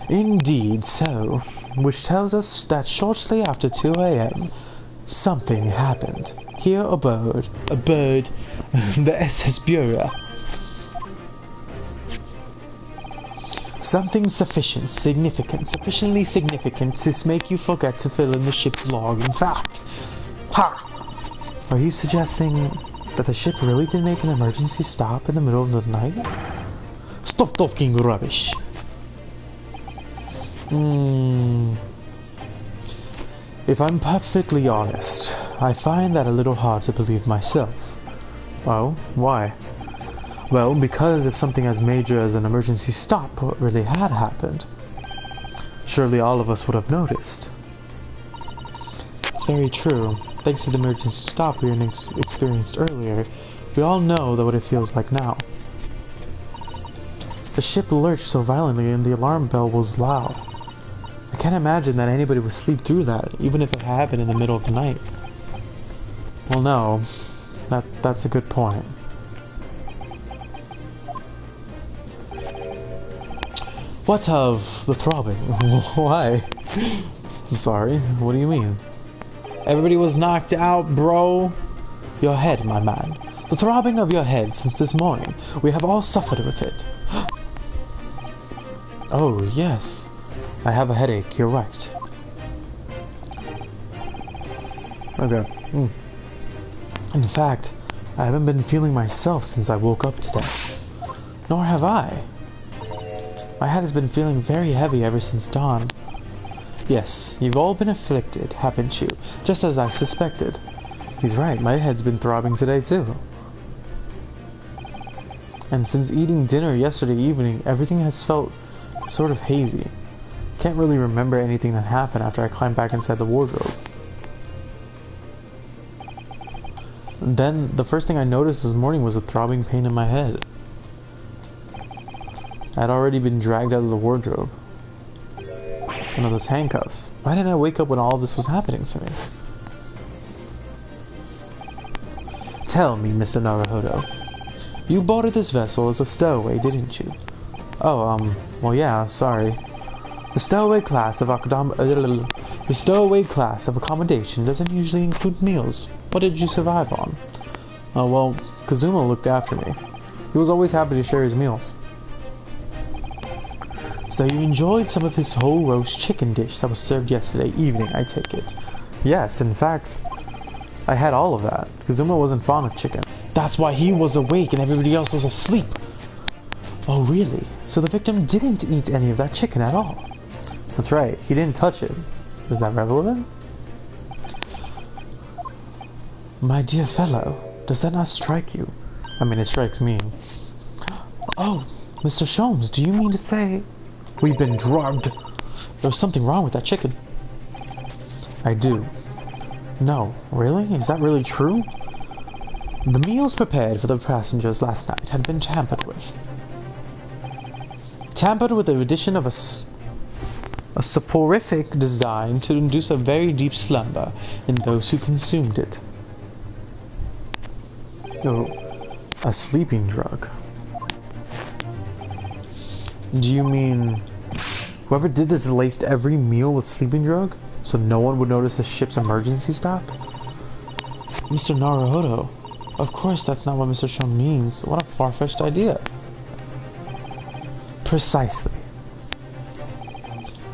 Speaker 2: Indeed so, which tells us that shortly after 2 a.m., something happened. Here aboard, the SS Bureau. Something sufficiently significant to make you forget to fill in the ship's log. In fact, are you suggesting that the ship really did make an emergency stop in the middle of the night? Stop talking rubbish. If I'm perfectly honest, I find that a little hard to believe myself. Oh, why? Well, because if something as major as an emergency stop really had happened, surely all of us would have noticed. It's very true. Thanks to the emergency stop we experienced earlier, we all know what it feels like now. The ship lurched so violently and the alarm bell was loud. I can't imagine that anybody would sleep through that, even if it happened in the middle of the night. Well, no. That's a good point. What of the throbbing? Why? Sorry, what do you mean? Everybody was knocked out, bro. Your head, my man. The throbbing of your head since this morning. We have all suffered with it. Oh, yes. I have a headache, you're right. Okay. In fact, I haven't been feeling myself since I woke up today. Nor have I. My head has been feeling very heavy ever since dawn. Yes, you've all been afflicted, haven't you? Just as I suspected. He's right, my head's been throbbing today too. And since eating dinner yesterday evening, everything has felt sort of hazy. Can't really remember anything that happened after I climbed back inside the wardrobe. And then, the first thing I noticed this morning was a throbbing pain in my head. I'd already been dragged out of the wardrobe. One of those handcuffs. Why didn't I wake up when all this was happening to me? Tell me, Mr. Naruhodo. You boarded this vessel as a stowaway, didn't you? Oh, well yeah, sorry. The stowaway class of accommodation doesn't usually include meals. What did you survive on? Oh, well, Kazuma looked after me. He was always happy to share his meals. So you enjoyed some of his whole roast chicken dish that was served yesterday evening, I take it? Yes, in fact, I had all of that. Kazuma wasn't fond of chicken. That's why he was awake and everybody else was asleep. Oh, really? So the victim didn't eat any of that chicken at all? That's right, he didn't touch it. Is that relevant? My dear fellow, does that not strike you? I mean, it strikes me. Oh, Mr. Sholmes, do you mean to say... We've been drugged. There was something wrong with that chicken. I do. No, really? Is that really true? The meals prepared for the passengers last night had been tampered with. tampered with the addition of a soporific designed to induce a very deep slumber in those who consumed it.
Speaker 1: Oh, a sleeping drug.
Speaker 2: Do you mean
Speaker 1: Whoever did this laced every meal with sleeping drug, so no one would notice the ship's emergency stop?
Speaker 2: Mr. Naruhodo? Of course that's not what Mr. Shun means. What a far-fetched idea.
Speaker 1: Precisely.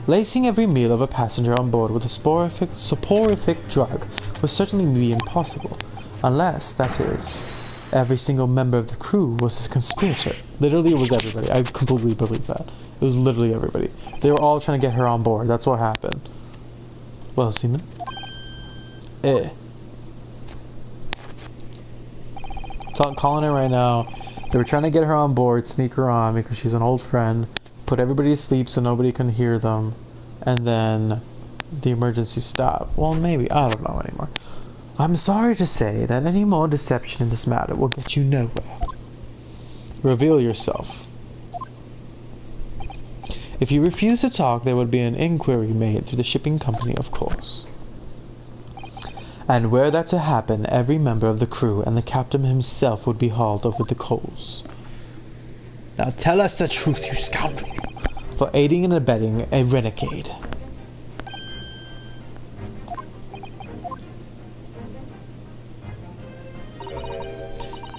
Speaker 2: Lacing every meal of a passenger on board with a soporific drug would certainly be impossible, unless, that is, every single member of the crew was a conspirator. Literally, it was everybody. I completely believe that. It was literally everybody. They were all trying to get her on board. That's what happened.
Speaker 1: Well, Seaman?
Speaker 2: Calling her right now.
Speaker 1: They were trying to get her on board, sneak her on because she's an old friend, put everybody to sleep so nobody can hear them, and then the emergency stopped. Well, maybe. I don't know anymore. I'm sorry to say that any more deception in this matter will get you nowhere.
Speaker 2: Reveal yourself. If you refuse to talk, there would be an inquiry made through the shipping company, of course. And were that to happen, every member of the crew and the captain himself would be hauled over the coals.
Speaker 1: Now tell us the truth, you scoundrel!
Speaker 2: For aiding and abetting a renegade.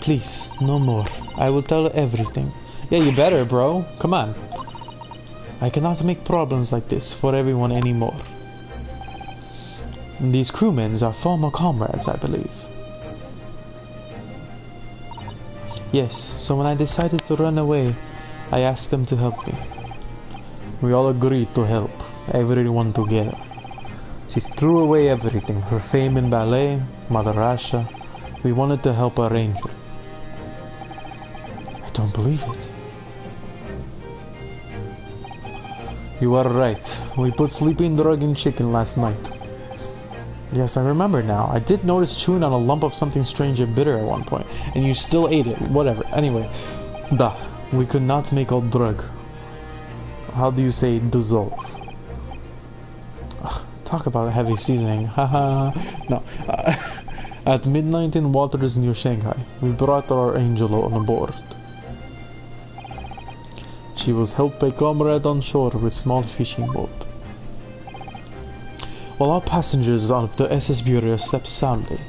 Speaker 2: Please, no more. I will tell everything.
Speaker 1: Yeah, you better, bro. Come on.
Speaker 2: I cannot make problems like this for everyone anymore. These crewmen are former comrades, I believe. Yes, so when I decided to run away, I asked them to help me.
Speaker 1: We all agreed to help, everyone together. She threw away everything, her fame in ballet, Mother Russia. We wanted to help arrange it.
Speaker 2: I don't believe it.
Speaker 1: You are right. We put sleeping drug in chicken last night.
Speaker 2: Yes, I remember now. I did notice chewing on a lump of something strange and bitter at one point, and you still ate it. Whatever. Anyway.
Speaker 1: Da. We could not make a drug. How do you say dissolve?
Speaker 2: Ugh, talk about heavy seasoning. Haha. No.
Speaker 1: At midnight in waters near Shanghai, we brought our angel on board. She was helped by comrade on shore with small fishing boat.
Speaker 2: While all passengers of the SS Bureau slept soundly.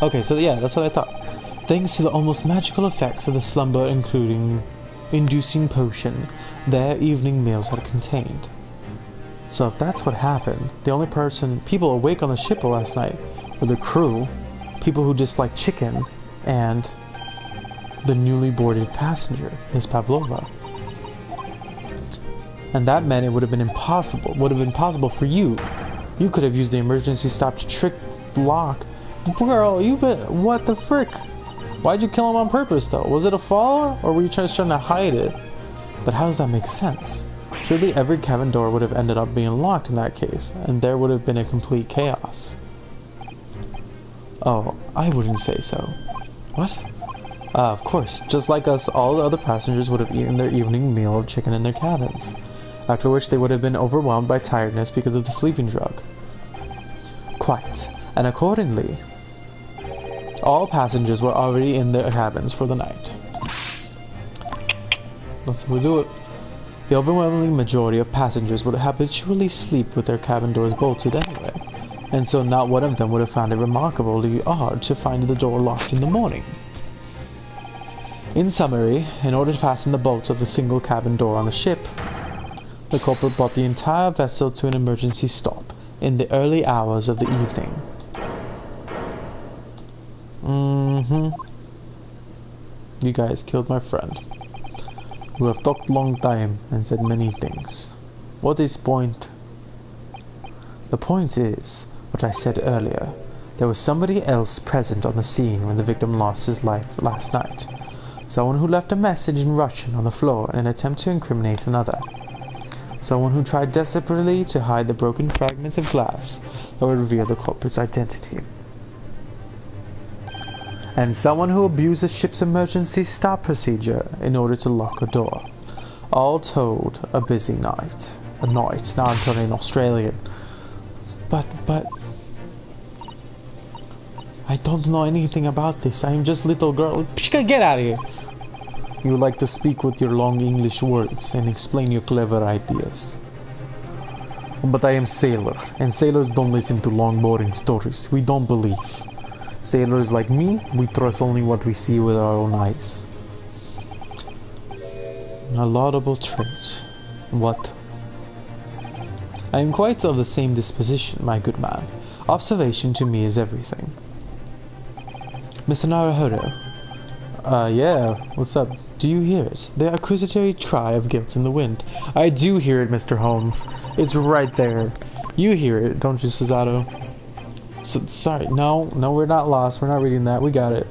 Speaker 2: Okay, so yeah, that's what I thought. Thanks to the almost magical effects of the slumber inducing potion their evening meals had contained. So if that's what happened, the only people awake on the ship last night were the crew, people who dislike chicken, and the newly boarded passenger, Miss Pavlova. And that meant it would have been impossible for you. You could have used the emergency stop to trick Locke.
Speaker 1: Girl, what the frick? Why'd you kill him on purpose though? Was it a fall, or were you just trying to hide it?
Speaker 2: But how does that make sense? Surely every cabin door would have ended up being locked in that case, and there would have been a complete chaos. Oh, I wouldn't say so.
Speaker 1: What?
Speaker 2: Of course, just like us, all the other passengers would have eaten their evening meal of chicken in their cabins, after which they would have been overwhelmed by tiredness because of the sleeping drug. Quite, and accordingly, all passengers were already in their cabins for the night.
Speaker 1: Nothing will do it.
Speaker 2: The overwhelming majority of passengers would habitually sleep with their cabin doors bolted anyway, and so not one of them would have found it remarkably odd to find the door locked in the morning. In summary, in order to fasten the bolts of the single cabin door on the ship, the culprit brought the entire vessel to an emergency stop in the early hours of the evening.
Speaker 1: You guys killed my friend. You have talked long time and said many things. What is point?
Speaker 2: The point is, what I said earlier, there was somebody else present on the scene when the victim lost his life last night. Someone who left a message in Russian on the floor in an attempt to incriminate another. Someone who tried desperately to hide the broken fragments of glass that would reveal the culprit's identity. And someone who abused the ship's emergency stop procedure in order to lock a door. All told, a busy night. A night. Now I'm turning Australian. But... I don't know anything about this. I'm just little girl. Get out of here! You like to speak with your long English words and explain your clever ideas. But I am sailor, and sailors don't listen to long boring stories. We don't believe. Sailors like me, we trust only what we see with our own eyes. A laudable trait. What? I am quite of the same disposition, my good man. Observation to me is everything. Mr. Naruhodo. Yeah, what's up? Do you hear it? The accusatory cry of guilt in the wind. I do hear it, Mr. Holmes. It's right there. You hear it, don't you, Suzato? Sorry, no, we're not lost. We're not reading that. We got it.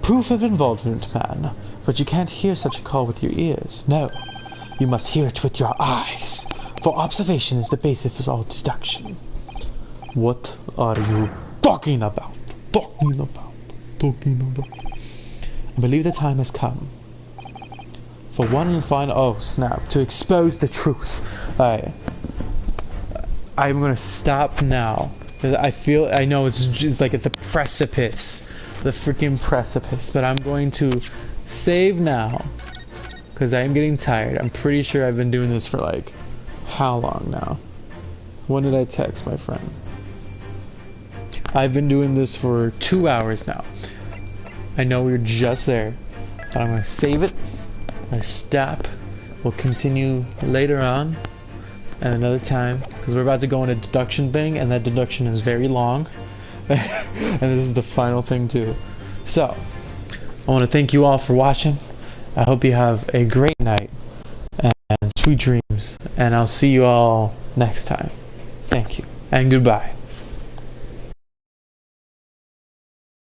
Speaker 2: Proof of involvement, man. But you can't hear such a call with your ears. No. You must hear it with your eyes. For observation is the basis of all deduction. What are you talking about? I believe the time has come. For one and final... Oh, snap. To expose the truth. Alright. I'm gonna stop now. I know it's just like at the precipice. The freaking precipice. But I'm going to save now. Because I am getting tired. I'm pretty sure I've been doing this for like... How long now? When did I text my friend? I've been doing this for 2 hours now. I know we're just there. But I'm going to save it. I'm going to stop. We'll continue later on. At another time. Because we're about to go on a deduction thing. And that deduction is very long. And this is the final thing too. So. I want to thank you all for watching. I hope you have a great night. And sweet dreams. And I'll see you all next time. Thank you. And goodbye.